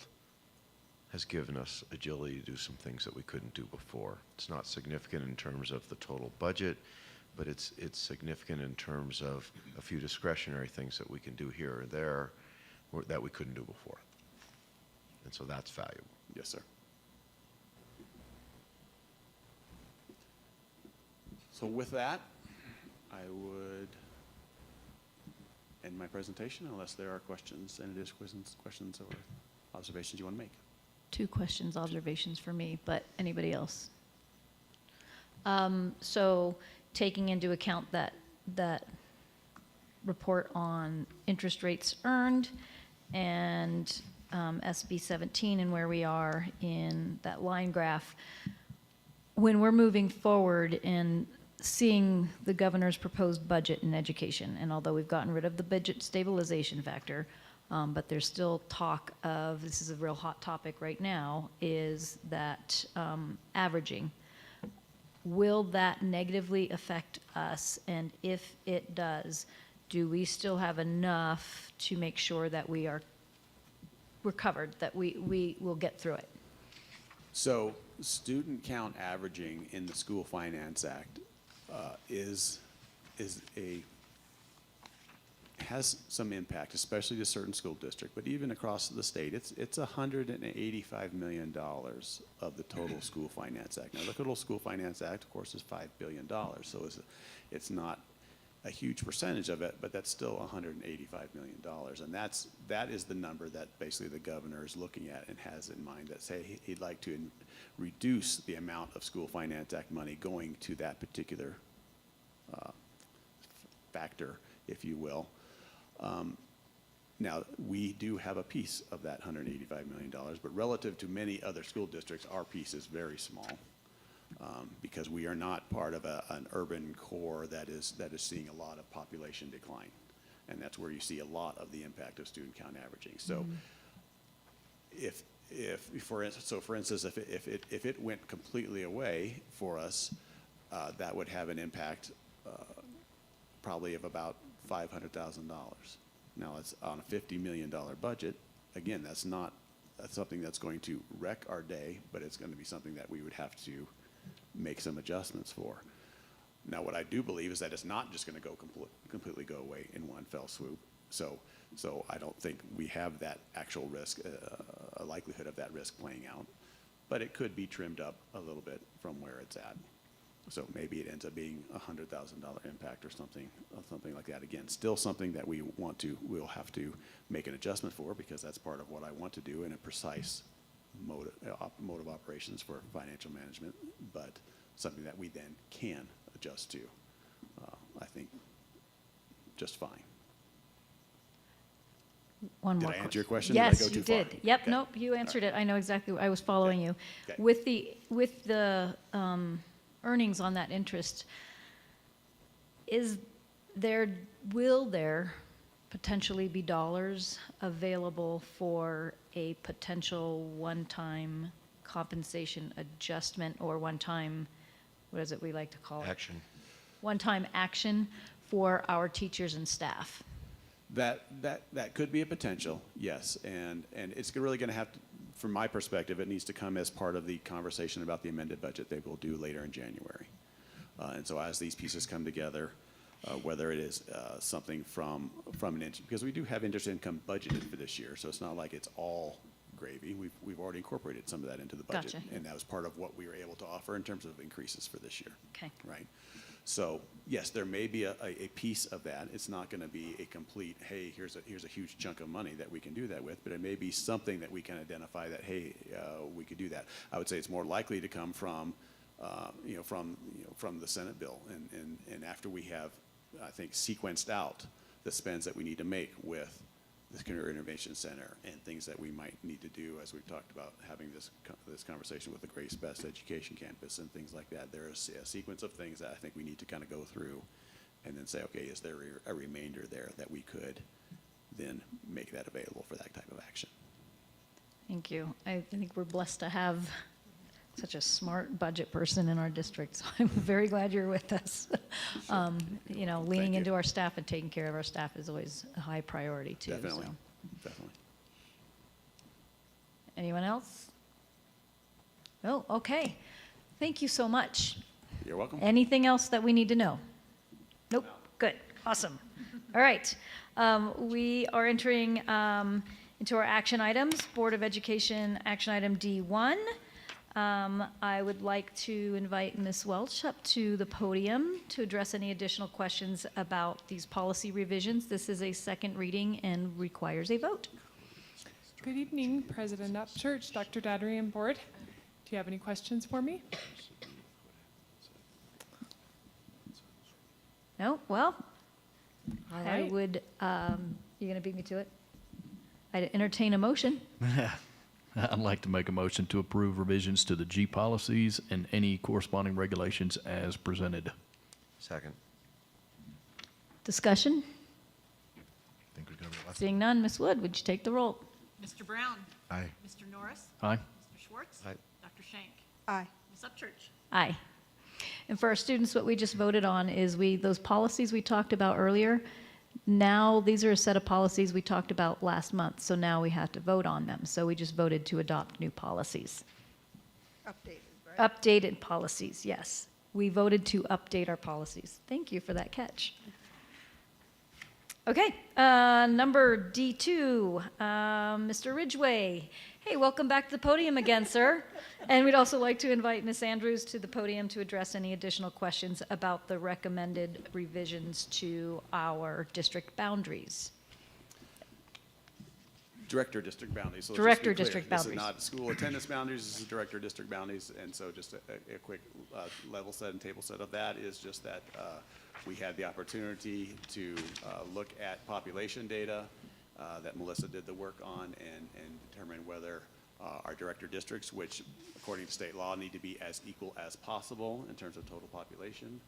has given us agility to do some things that we couldn't do before. It's not significant in terms of the total budget, but it's significant in terms of a few discretionary things that we can do here or there that we couldn't do before. And so that's valuable.
Yes, sir. So with that, I would end my presentation unless there are questions, and additional questions or observations you want to make.
2 questions, observations for me, but anybody else? So taking into account that report on interest rates earned and SB 17 and where we are in that line graph, when we're moving forward and seeing the governor's proposed budget in education, and although we've gotten rid of the budget stabilization factor, but there's still talk of, this is a real hot topic right now, is that averaging. Will that negatively affect us? And if it does, do we still have enough to make sure that we're covered, that we will get through it?
So student count averaging in the School Finance Act has some impact, especially to certain school districts, but even across the state, it's $185 million of the total School Finance Act. Now, the total School Finance Act, of course, is $5 billion, so it's not a huge percentage of it, but that's still $185 million, and that is the number that basically the governor is looking at and has in mind, that say he'd like to reduce the amount of School Finance Act money going to that particular factor, if you will. Now, we do have a piece of that $185 million, but relative to many other school districts, our piece is very small because we are not part of an urban core that is seeing a lot of population decline, and that's where you see a lot of the impact of student count averaging. So, for instance, if it went completely away for us, that would have an impact probably of about $500,000. Now, it's on a $50 million budget. Again, that's something that's going to wreck our day, but it's going to be something that we would have to make some adjustments for. Now, what I do believe is that it's not just going to completely go away in one fell swoop. So I don't think we have that actual risk, a likelihood of that risk playing out, but it could be trimmed up a little bit from where it's at. So maybe it ends up being a $100,000 impact or something like that. Again, still something that we'll have to make an adjustment for, because that's part of what I want to do in a precise mode of operations for financial management, but something that we then can adjust to, I think, just fine.
One
Did
more
I answer your question?
Yes,
Did I go
you
too far?
did. Yep,
Okay.
nope, you answered
All right.
it. I know exactly, I was following you.
Okay.
With the earnings on that interest, will there potentially be dollars available for a potential one-time compensation adjustment or one-time, what is it we like to call it?
Action.
One-time action for our teachers and staff?
That could be a potential, yes, and it's really going to have to, from my perspective, it needs to come as part of the conversation about the amended budget they will do later in January. And so as these pieces come together, whether it is something from an because we do have interest income budgeted for this year, so it's not like it's all gravy. We've already incorporated some of that into the budget,
Gotcha.
and that was part of what we were able to offer in terms of increases for this year.
Okay.
Right. So yes, there may be a piece of that. It's not going to be a complete, hey, here's a huge chunk of money that we can do that with, but it may be something that we can identify that, hey, we could do that. I would say it's more likely to come from the Senate bill, and after we have, I think, sequenced out the spends that we need to make with the Career Innovation Center and things that we might need to do, as we've talked about, having this conversation with the Grace Best Education Campus and things like that. There is a sequence of things that I think we need to kind of go through and then say, okay, is there a remainder there that we could then make that available for that type of action?
Thank you. I think we're blessed to have such a smart budget person in our district, so I'm very glad you're with us. Leaning into our staff and taking care of our staff is always a high priority too.
Definitely,
so.
definitely.
Anyone else? No? Okay. Thank you so much.
You're welcome.
Anything else that we need to know? Nope. Good. Awesome. All right. We are entering into our action items. Board of Education action item D1. I would like to invite Ms. Welch up to the podium to address any additional questions about these policy revisions. This is a second reading and requires a vote.
Good evening, President Upchurch, Dr. Daddery, and Board. Do you have any questions for me?
No? Well,
All
I
right.
would, you gonna beat me to it? I'd entertain a motion.
I'd like to make a motion to approve revisions to the G policies and any corresponding regulations as presented.
Second.
Discussion?
I think we covered it last.
Seeing none, Ms. Wood, would you take the roll?
Mr. Brown.
Aye.
Mr. Norris.
Aye.
Mr. Schwartz.
Aye.
Dr. Shank.
Aye.
Ms. Upchurch.
Aye. And for our students, what we just voted on is those policies we talked about earlier, now these are a set of policies we talked about last month, so now we have to vote on them. So we just voted to adopt new policies.
Updated, right?
Updated policies, yes. We voted to update our policies. Thank you for that catch. Okay, number D2, Mr. Ridgway. Hey, welcome back to the podium again, sir. And we'd also like to invite Ms. Andrews to the podium to address any additional questions about the recommended revisions to our district boundaries.
Director district boundaries. So
Director
just to be
district
clear,
boundaries.
This is not school attendance boundaries, this is director district boundaries. And so just a quick level set and table set of that is just that we had the opportunity to look at population data that Melissa did the work on and determine whether our director districts, which according to state law need to be as equal as possible in terms of total population.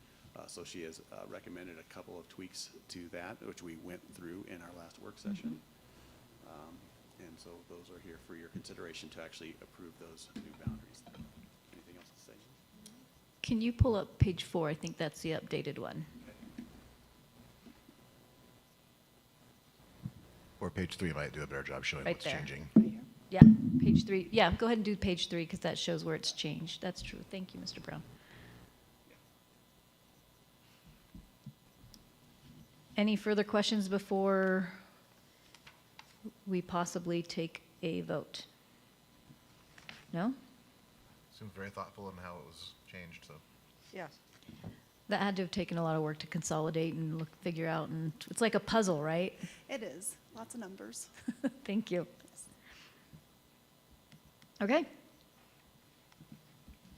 So she has recommended a couple of tweaks to that, which we went through in our last work session. And so those are here for your consideration to actually approve those new boundaries. Anything else to say?
Can you pull up page 4? I think that's the updated one.
Or page 3 might do a better job showing
Right
what's
there.
changing.
Yeah, page 3. Yeah, go ahead and do page 3 because that shows where it's changed. That's true. Thank you, Mr. Brown. Any further questions before we possibly take a vote? No?
Seems very thoughtful in how it was changed, so.
Yes.
That had to have taken a lot of work to consolidate and figure out, and it's like a puzzle, right?
It is. Lots of numbers.
Thank you. Okay.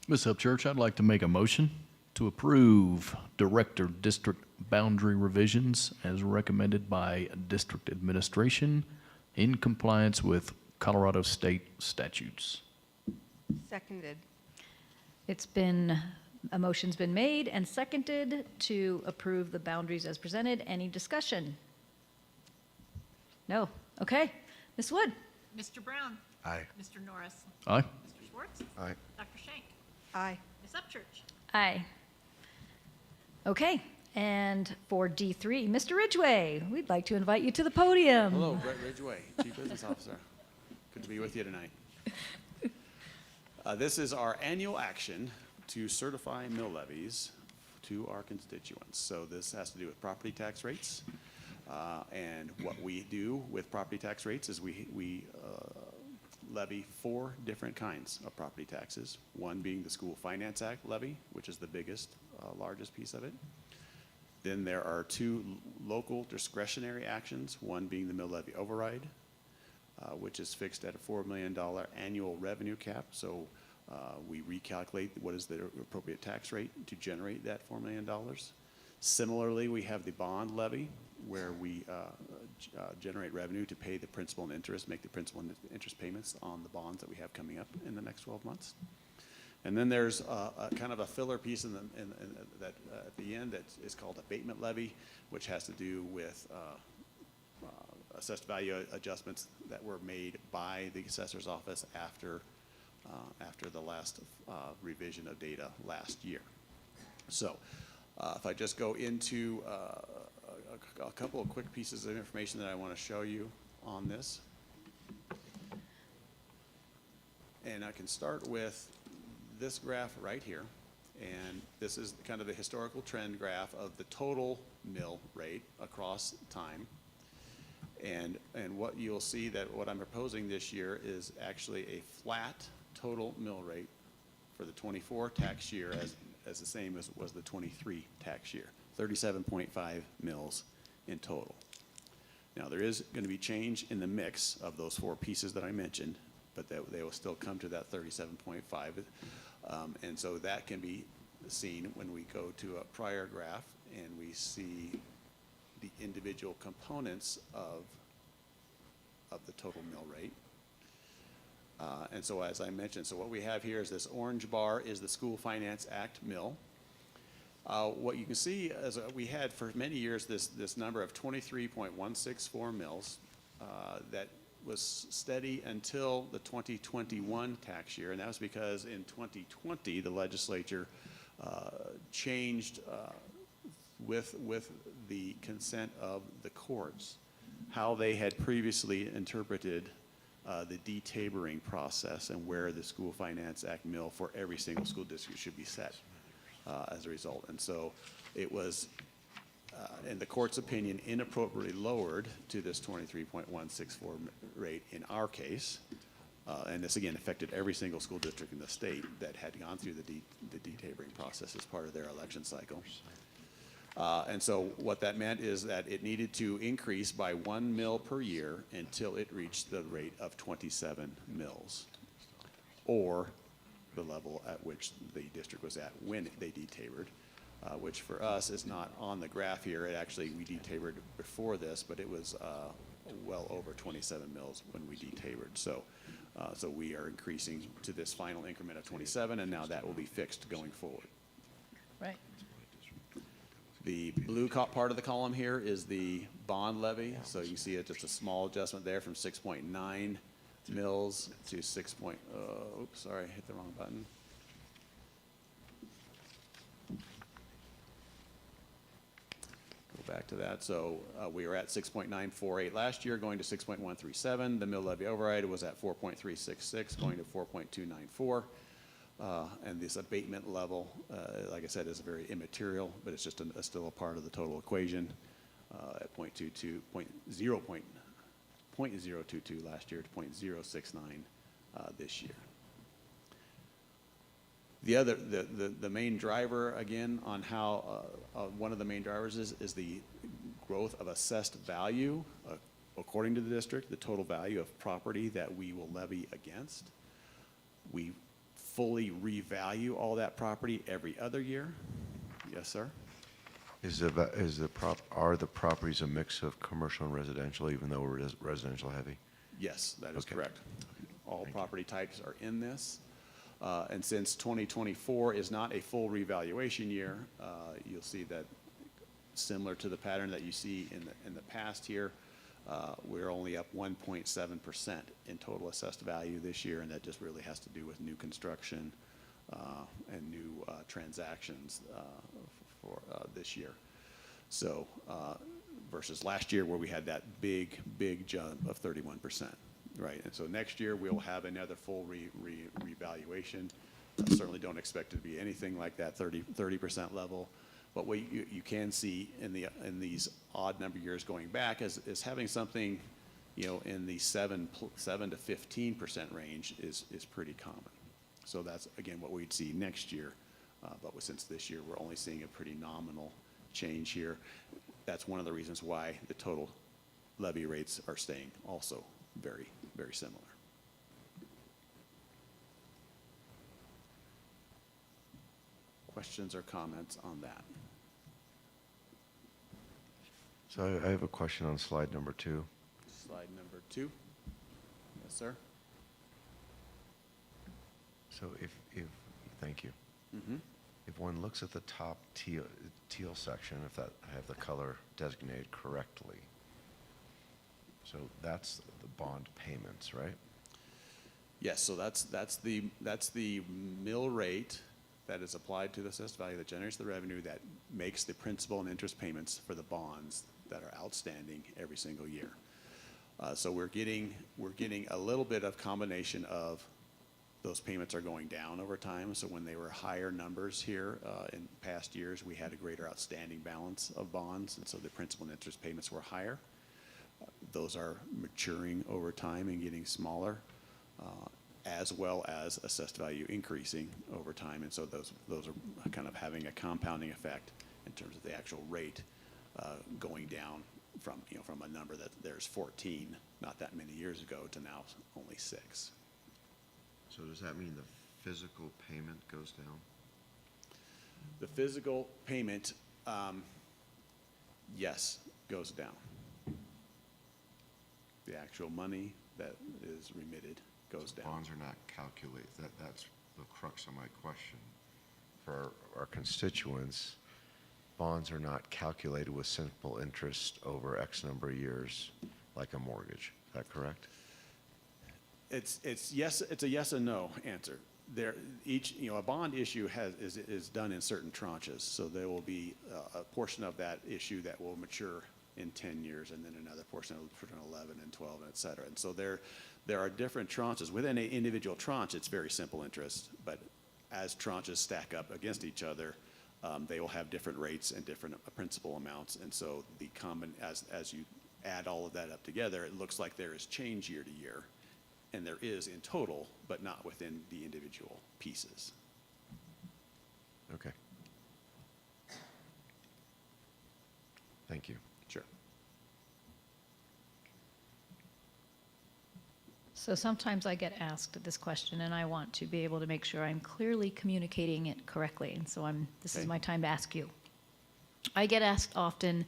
Ms. Upchurch, I'd like to make a motion to approve director district boundary revisions as recommended by district administration in compliance with Colorado state statutes.
Seconded.
A motion's been made and seconded to approve the boundaries as presented. Any discussion? No. Okay. Ms. Wood?
Mr. Brown.
Aye.
Mr. Norris.
Aye.
Mr. Schwartz.
Aye.
Dr. Shank.
Aye.
Ms. Upchurch.
Aye. Okay. And for D3, Mr. Ridgway, we'd like to invite you to the podium.
Hello, Brett Ridgway, Chief Business Officer. Good to be with you tonight. This is our annual action to certify mill levies to our constituents. So this has to do with property tax rates. And what we do with property tax rates is we levy 4 different kinds of property taxes. One being the School Finance Act levy, which is the biggest, largest piece of it. Then there are 2 local discretionary actions, one being the mill levy override, which is fixed at a $4 million annual revenue cap. So we recalculate what is the appropriate tax rate to generate that $4 million. Similarly, we have the bond levy, where we generate revenue to pay the principal and interest, make the principal and interest payments on the bonds that we have coming up in the next 12 months. And then there's a kind of a filler piece that at the end that is called abatement levy, which has to do with assessed value adjustments that were made by the assessor's office after the last revision of data last year. So if I just go into a couple of quick pieces of information that I want to show you on this. And I can start with this graph right here. And this is kind of the historical trend graph of the total mill rate across time. And what you'll see that what I'm proposing this year is actually a flat total mill rate for the 24 tax year as the same as was the 23 tax year, 37.5 mills in total. Now there is going to be change in the mix of those 4 pieces that I mentioned, but they will still come to that 37.5. And so that can be seen when we go to a prior graph and we see the individual components of the total mill rate. And so as I mentioned, so what we have here is this orange bar is the School Finance Act mill. What you can see is we had for many years this number of 23.164 mills that was steady until the 2021 tax year, and that was because in 2020 the legislature changed with the consent of the courts how they had previously interpreted the detabering process and where the School Finance Act mill for every single school district should be set as a result. And so it was, in the court's opinion, inappropriately lowered to this 23.164 rate in our case. And this, again, affected every single school district in the state that had gone through the detabering process as part of their election cycle. And so what that meant is that it needed to increase by 1 mill per year until it reached the rate of 27 mills, or the level at which the district was at when they detabered, which for us is not on the graph here. It actually, we detabered before this, but it was well over 27 mills when we detabered. So we are increasing to this final increment of 27, and now that will be fixed going forward.
Right.
The blue part of the column here is the bond levy. So you can see just a small adjustment there from 6.9 mills to 6. Oops, sorry, I hit the wrong button. Go back to that. So we were at 6.948 last year, going to 6.137. The mill levy override was at 4.366, going to 4.294. And this abatement level, like I said, is very immaterial, but it's just still a part of the total equation at 0.22 last year to 0.069 this year. The main driver, again, on how one of the main drivers is the growth of assessed value according to the district, the total value of property that we will levy against. We fully revalue all that property every other year. Yes, sir?
Are the properties a mix of commercial and residential, even though we're residential heavy?
Yes, that is correct. All property types are in this. And since 2024 is not a full revaluation year, you'll see that similar to the pattern that you see in the past here, we're only up 1.7% in total assessed value this year, and that just really has to do with new construction and new transactions for this year. So versus last year where we had that big jump of 31%, right? And so next year we'll have another full revaluation. Certainly don't expect it to be anything like that 30% level, What you can see in these odd number years going back is having something, in the 7 to 15% range is pretty common. So that's, again, what we'd see next year. But since this year we're only seeing a pretty nominal change here, that's one of the reasons why the total levy rates are staying also very, very similar. Questions or comments on that?
So I have a question on slide number 2.
Slide number 2. Yes, sir.
So thank you.
Mm-hmm.
If one looks at the top teal section, if I have the color designated correctly, so that's the bond payments, right?
Yes, so that's the mill rate that is applied to the assessed value that generates the revenue that makes the principal and interest payments for the bonds that are outstanding every single year. So we're getting a little bit of combination of those payments are going down over time. So when they were higher numbers here in past years, we had a greater outstanding balance of bonds, and so the principal and interest payments were higher. Those are maturing over time and getting smaller, as well as assessed value increasing over time. And so those are kind of having a compounding effect in terms of the actual rate going down from a number that there's 14 not that many years ago to now only 6.
So does that mean the physical payment goes down?
The physical payment, yes, goes down. The actual money that is remitted goes down.
Bonds are not calculated. That's the crux of my question. For our constituents, bonds are not calculated with simple interest over X number of years like a mortgage. Is that correct?
It's yes. It's a yes and no answer. A bond issue is done in certain tranches. So there will be a portion of that issue that will mature in 10 years, and then another portion will mature in 11 and 12, et cetera. And so there are different tranches. Within an individual tranche, it's very simple interest, but as tranches stack up against each other, they will have different rates and different principal amounts. And so as you add all of that up together, it looks like there is change year to year. And there is in total, but not within the individual pieces.
Okay. Thank you.
Sure.
So sometimes I get asked this question, and I want to be able to make sure I'm clearly communicating it correctly. And so this is my time to ask you. I get asked often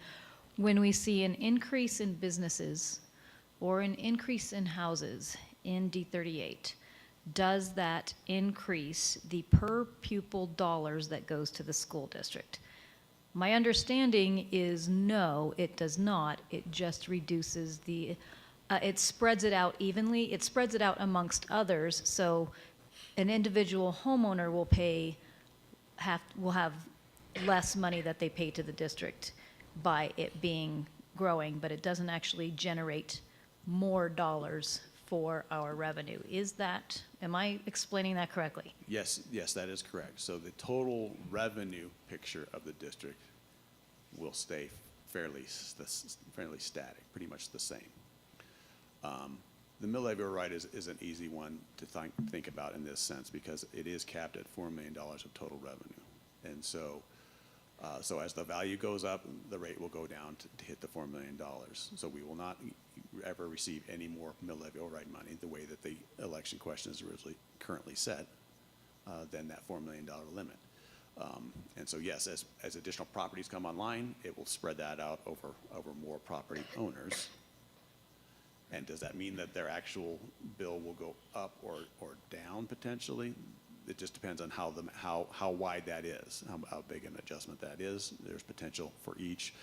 when we see an increase in businesses or an increase in houses in D38, does that increase the per pupil dollars that goes to the school district? My understanding is no, it does not. It just reduces it spreads it out evenly. It spreads it out amongst others. So an individual homeowner will have less money that they pay to the district by it being growing, but it doesn't actually generate more dollars for our revenue. Am I explaining that correctly?
Yes, that is correct. So the total revenue picture of the district will stay fairly static, pretty much the same. The mill levy override is an easy one to think about in this sense because it is capped at $4 million of total revenue. And so as the value goes up, the rate will go down to hit the $4 million. So we will not ever receive any more mill levy override money the way that the election question is originally currently set than that $4 million limit. And so yes, as additional properties come online, it will spread that out over more property owners. And does that mean that their actual bill will go up or down potentially? It just depends on how wide that is, how big an adjustment that is. There's potential for each.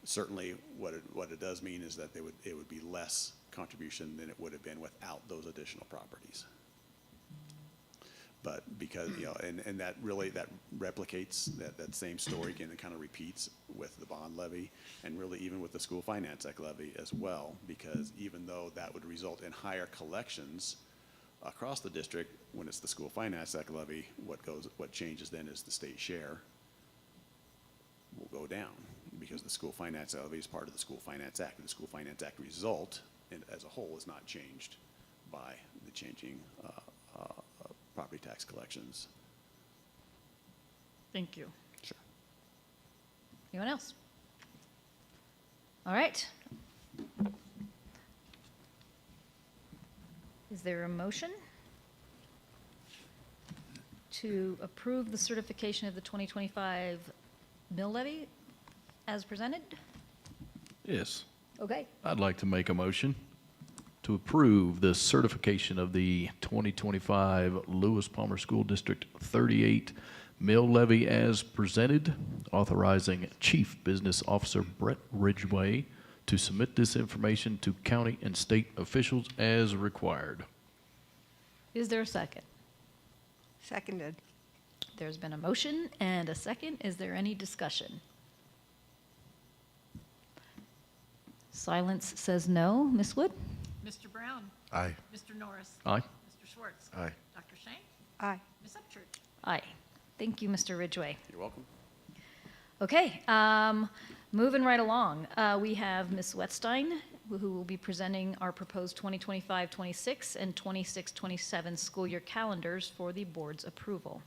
Certainly, what it does mean is that it would be less contribution than it would have been without those additional properties. But because and that replicates that same story again. It kind of repeats with the bond levy, and really even with the school finance act levy as well. Because even though that would result in higher collections across the district, when it's the school finance act levy, what changes then is the state share. will go down because the school finance levy is part of the School Finance Act. And the School Finance Act result as a whole is not changed by the changing property tax collections.
Thank you.
Sure.
Anyone else? All right. Is there a motion to approve the certification of the 2025 mill levy as presented?
Yes.
Okay.
I'd like to make a motion to approve the certification of the 2025 Lewis Palmer School District 38 mill levy as presented, authorizing Chief Business Officer Brett Ridgway to submit this information to county and state officials as required.
Is there a second?
Seconded.
There's been a motion and a second. Is there any discussion? Silence says no. Ms. Wood?
Mr. Brown.
Aye.
Mr. Norris.
Aye.
Mr. Schwartz.
Aye.
Dr. Shank.
Aye.
Ms. Upchurch.
Aye. Thank you, Mr. Ridgway.
You're welcome.
Okay, moving right along, we have Ms. Wetstein, who will be presenting our proposed 2025-26 and 26-27 school year calendars for the board's approval.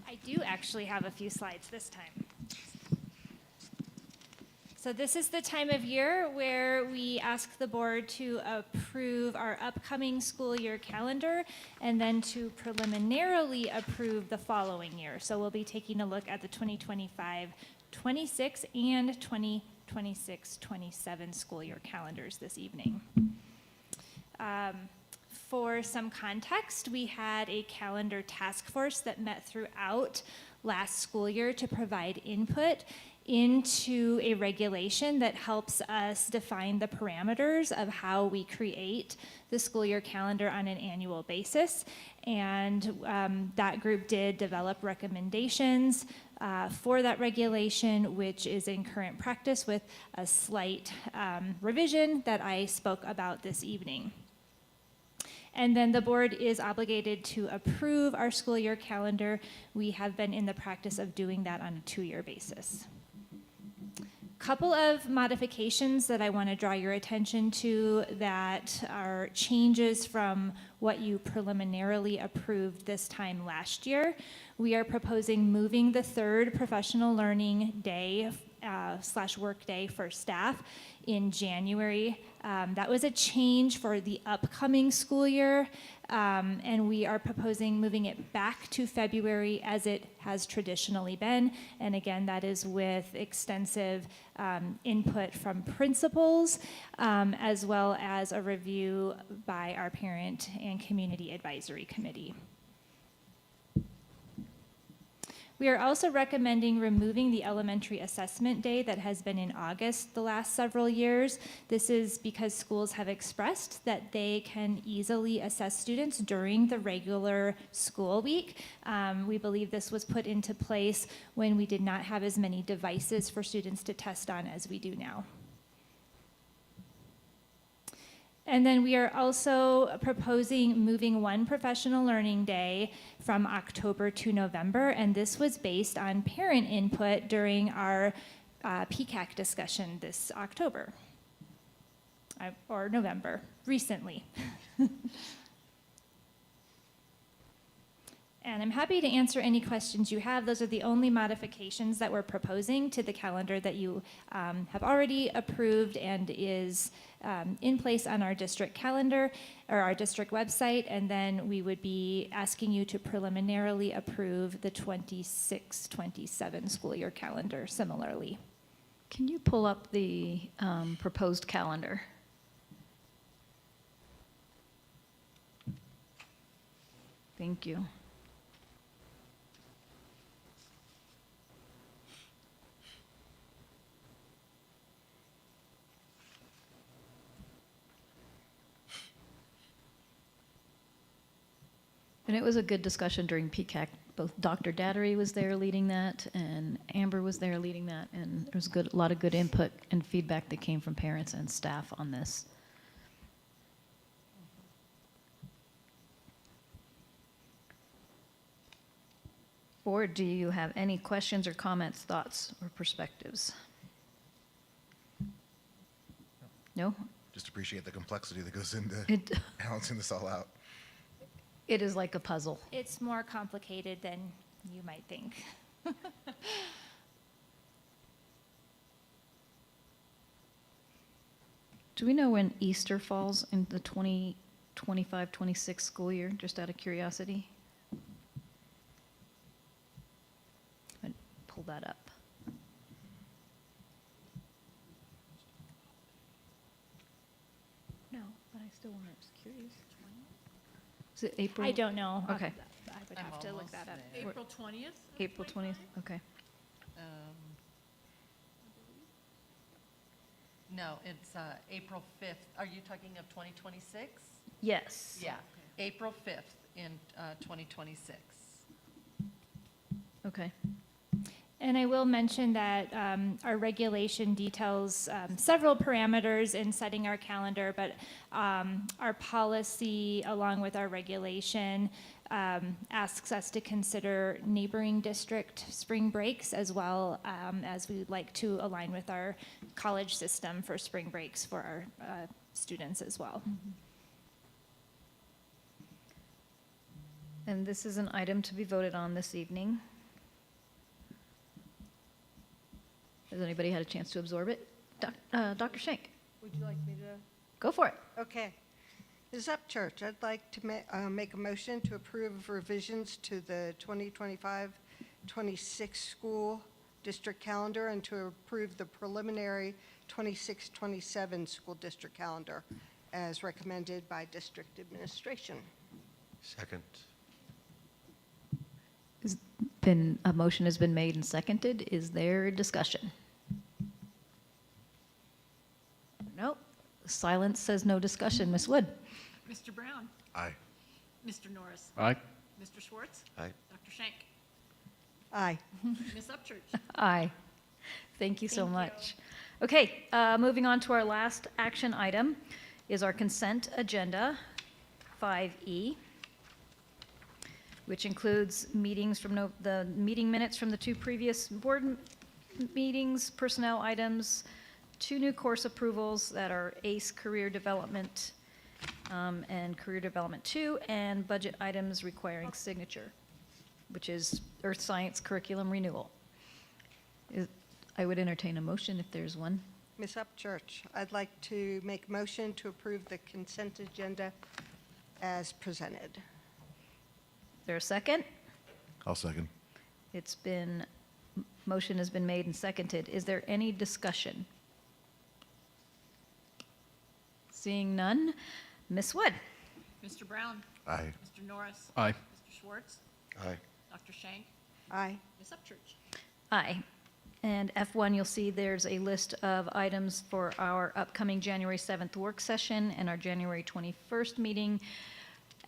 I do actually have a few slides this time. So this is the time of year where we ask the board to approve our upcoming school year calendar and then to preliminarily approve the following year. So we'll be taking a look at the 2025-26 and 2026-27 school year calendars this evening. For some context, we had a calendar task force that met throughout last school year to provide input into a regulation that helps us define the parameters of how we create the school year calendar on an annual basis. And that group did develop recommendations for that regulation, which is in current practice with a slight revision that I spoke about this evening. And then the board is obligated to approve our school year calendar. We have been in the practice of doing that on a 2-year basis. Couple of modifications that I want to draw your attention to that are changes from what you preliminarily approved this time last year. We are proposing moving the third professional learning day / work day for staff in January. That was a change for the upcoming school year, and we are proposing moving it back to February as it has traditionally been. And again, that is with extensive input from principals, as well as a review by our parent and community advisory committee. We are also recommending removing the elementary assessment day that has been in August the last several years. This is because schools have expressed that they can easily assess students during the regular school week. We believe this was put into place when we did not have as many devices for students to test on as we do now. And then we are also proposing moving one professional learning day from October to November, and this was based on parent input during our PCAC discussion this October, or November, recently. And I'm happy to answer any questions you have. Those are the only modifications that we're proposing to the calendar that you have already approved and is in place on our district calendar or our district website. And then we would be asking you to preliminarily approve the 26-27 school year calendar similarly.
Can you pull up the proposed calendar? Thank you. And And it was a good discussion during PCAC. Both Dr. Dattery was there leading that, and Amber was there leading that, and there was a lot of good input and feedback that came from parents and staff on this. Board, do you have any questions or comments, thoughts, or perspectives? No?
Just appreciate the complexity that goes into
It,
balancing this all out.
it is like a puzzle.
It's more complicated than you might think.
Do we know when Easter falls in the 2025-26 school year, just out of curiosity? I'd pull that up. No, but I still was curious. Is it April?
I don't know.
Okay.
I would have to look that up.
April 20th?
April 20th, okay.
No, it's April 5th. Are you talking of 2026?
Yes.
Yeah, April 5th in 2026.
Okay.
And I will mention that our regulation details several parameters in setting our calendar, but our policy, along with our regulation, asks us to consider neighboring district spring breaks as well, as we like to align with our college system for spring breaks for our students as well.
And this is an item to be voted on this evening. Has anybody had a chance to absorb it? Dr. Schenk,
Would you like me to?
go for it.
Okay. Ms. Upchurch, I'd like to make a motion to approve revisions to the 2025-26 school district calendar and to approve the preliminary 26-27 school district calendar as recommended by district administration.
Second.
A motion has been made and seconded. Is there discussion? Nope. Silence says no discussion. Ms. Wood?
Mr. Brown?
Aye.
Mr. Norris?
Aye.
Mr. Schwartz?
Aye.
Dr. Schenk?
Aye.
Ms. Upchurch?
Aye. Thank you so
Thank you.
much. Okay, moving on to our last action item is our consent agenda, 5E, which includes meetings from the meeting minutes from the two previous board meetings, personnel items, 2 new course approvals that are ACE Career Development and Career Development 2, and budget items requiring signature, which is Earth Science Curriculum Renewal. I would entertain a motion if there's one.
Ms. Upchurch, I'd like to make a motion to approve the consent agenda as presented.
Is there a second?
I'll second.
Motion has been made and seconded. Is there any discussion? Seeing none, Ms. Wood?
Mr. Brown?
Aye.
Mr. Norris?
Aye.
Mr. Schwartz?
Aye.
Dr. Schenk?
Aye.
Ms. Upchurch?
Aye. And F1, you'll see there's a list of items for our upcoming January 7th work session and our January 21st meeting.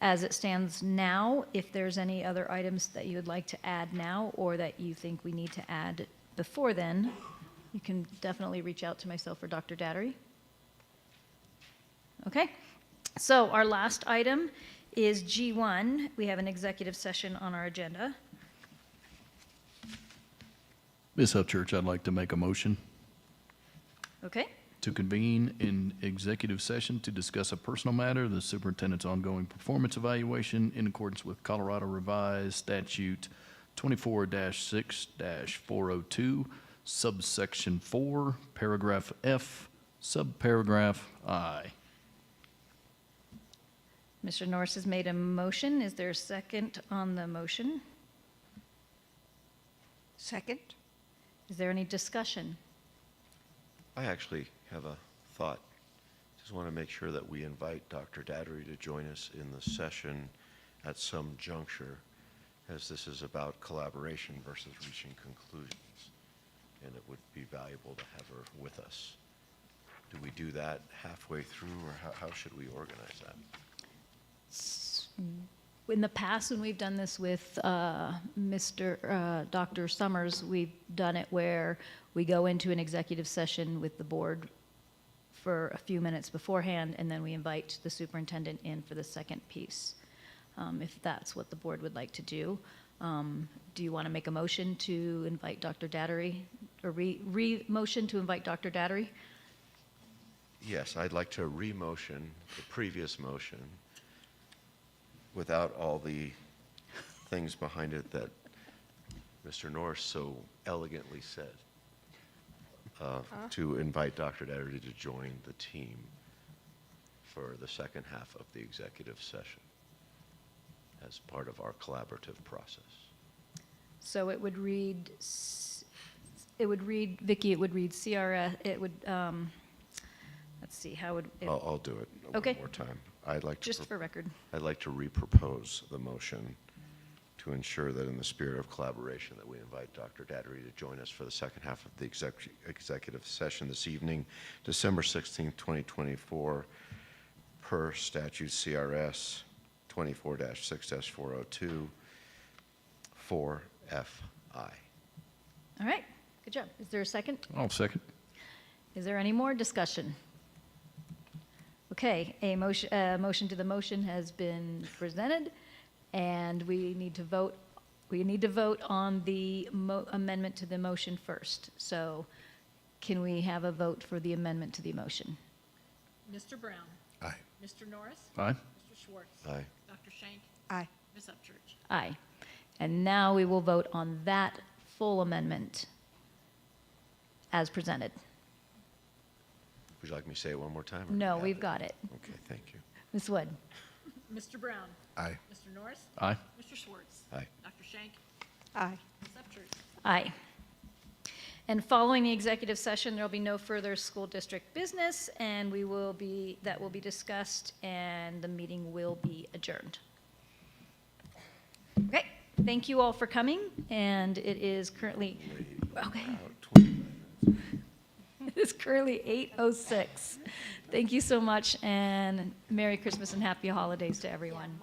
As it stands now, if there's any other items that you would like to add now or that you think we need to add before then, you can definitely reach out to myself or Dr. Dattery. Okay, so our last item is G1. We have an executive session on our agenda.
Ms. Upchurch, I'd like to make a motion
Okay,
to convene in executive session to discuss a personal matter, the superintendent's ongoing performance evaluation in accordance with Colorado Revised Statute 24-6-402, subsection 4, paragraph F, subparagraph I.
Mr. Norris has made a motion. Is there a second on the motion?
Second?
Is there any discussion?
I actually have a thought. Just want to make sure that we invite Dr. Dattery to join us in the session at some juncture, as this is about collaboration versus reaching conclusions. And it would be valuable to have her with us. Do we do that halfway through, or how should we organize that?
In the past, when we've done this with Dr. Summers, we've done it where we go into an executive session with the board for a few minutes beforehand, and then we invite the superintendent in for the second piece, if that's what the board would like to do. Do you want to make a motion to invite Dr. Dattery, or re-motion to invite Dr. Dattery?
Yes, I'd like to re-motion the previous motion without all the things behind it that Mr. Norris so elegantly said, to invite Dr. Dattery to join the team for the second half of the executive session as part of our collaborative process.
So it would read, Vicki, it would read CRS, it would, let's see, how would it?
I'll do it
Okay.
one more time. I'd like to
Just for record.
I'd like to re-propose the motion to ensure that in the spirit of collaboration that we invite Dr. Dattery to join us for the second half of the executive session this evening, December 16th, 2024, per statute CRS 24-6-402, 4FI.
All right, good job. Is there a second?
I'll second.
Is there any more discussion? Okay, a motion to the motion has been presented, and we need to vote. We need to vote on the amendment to the motion first. So can we have a vote for the amendment to the motion?
Mr. Brown.
Aye.
Mr. Norris.
Aye.
Mr. Schwartz.
Aye.
Dr. Shank.
Aye.
Ms. Upchurch.
Aye. And now we will vote on that full amendment as presented.
Would you like me to say it one more time? or do
No,
you have
we've
it?
got it.
Okay, thank you.
Ms. Wood?
Mr. Brown.
Aye.
Mr. Norris.
Aye.
Mr. Schwartz.
Aye.
Dr. Shank.
Aye.
Ms. Upchurch.
Aye. And following the executive session, there will be no further school district business, and that will be discussed, and the meeting will be adjourned. Okay, thank you all for coming, and it is currently, okay. It is currently 8:06. Thank you so much, and Merry Christmas and Happy Holidays to everyone.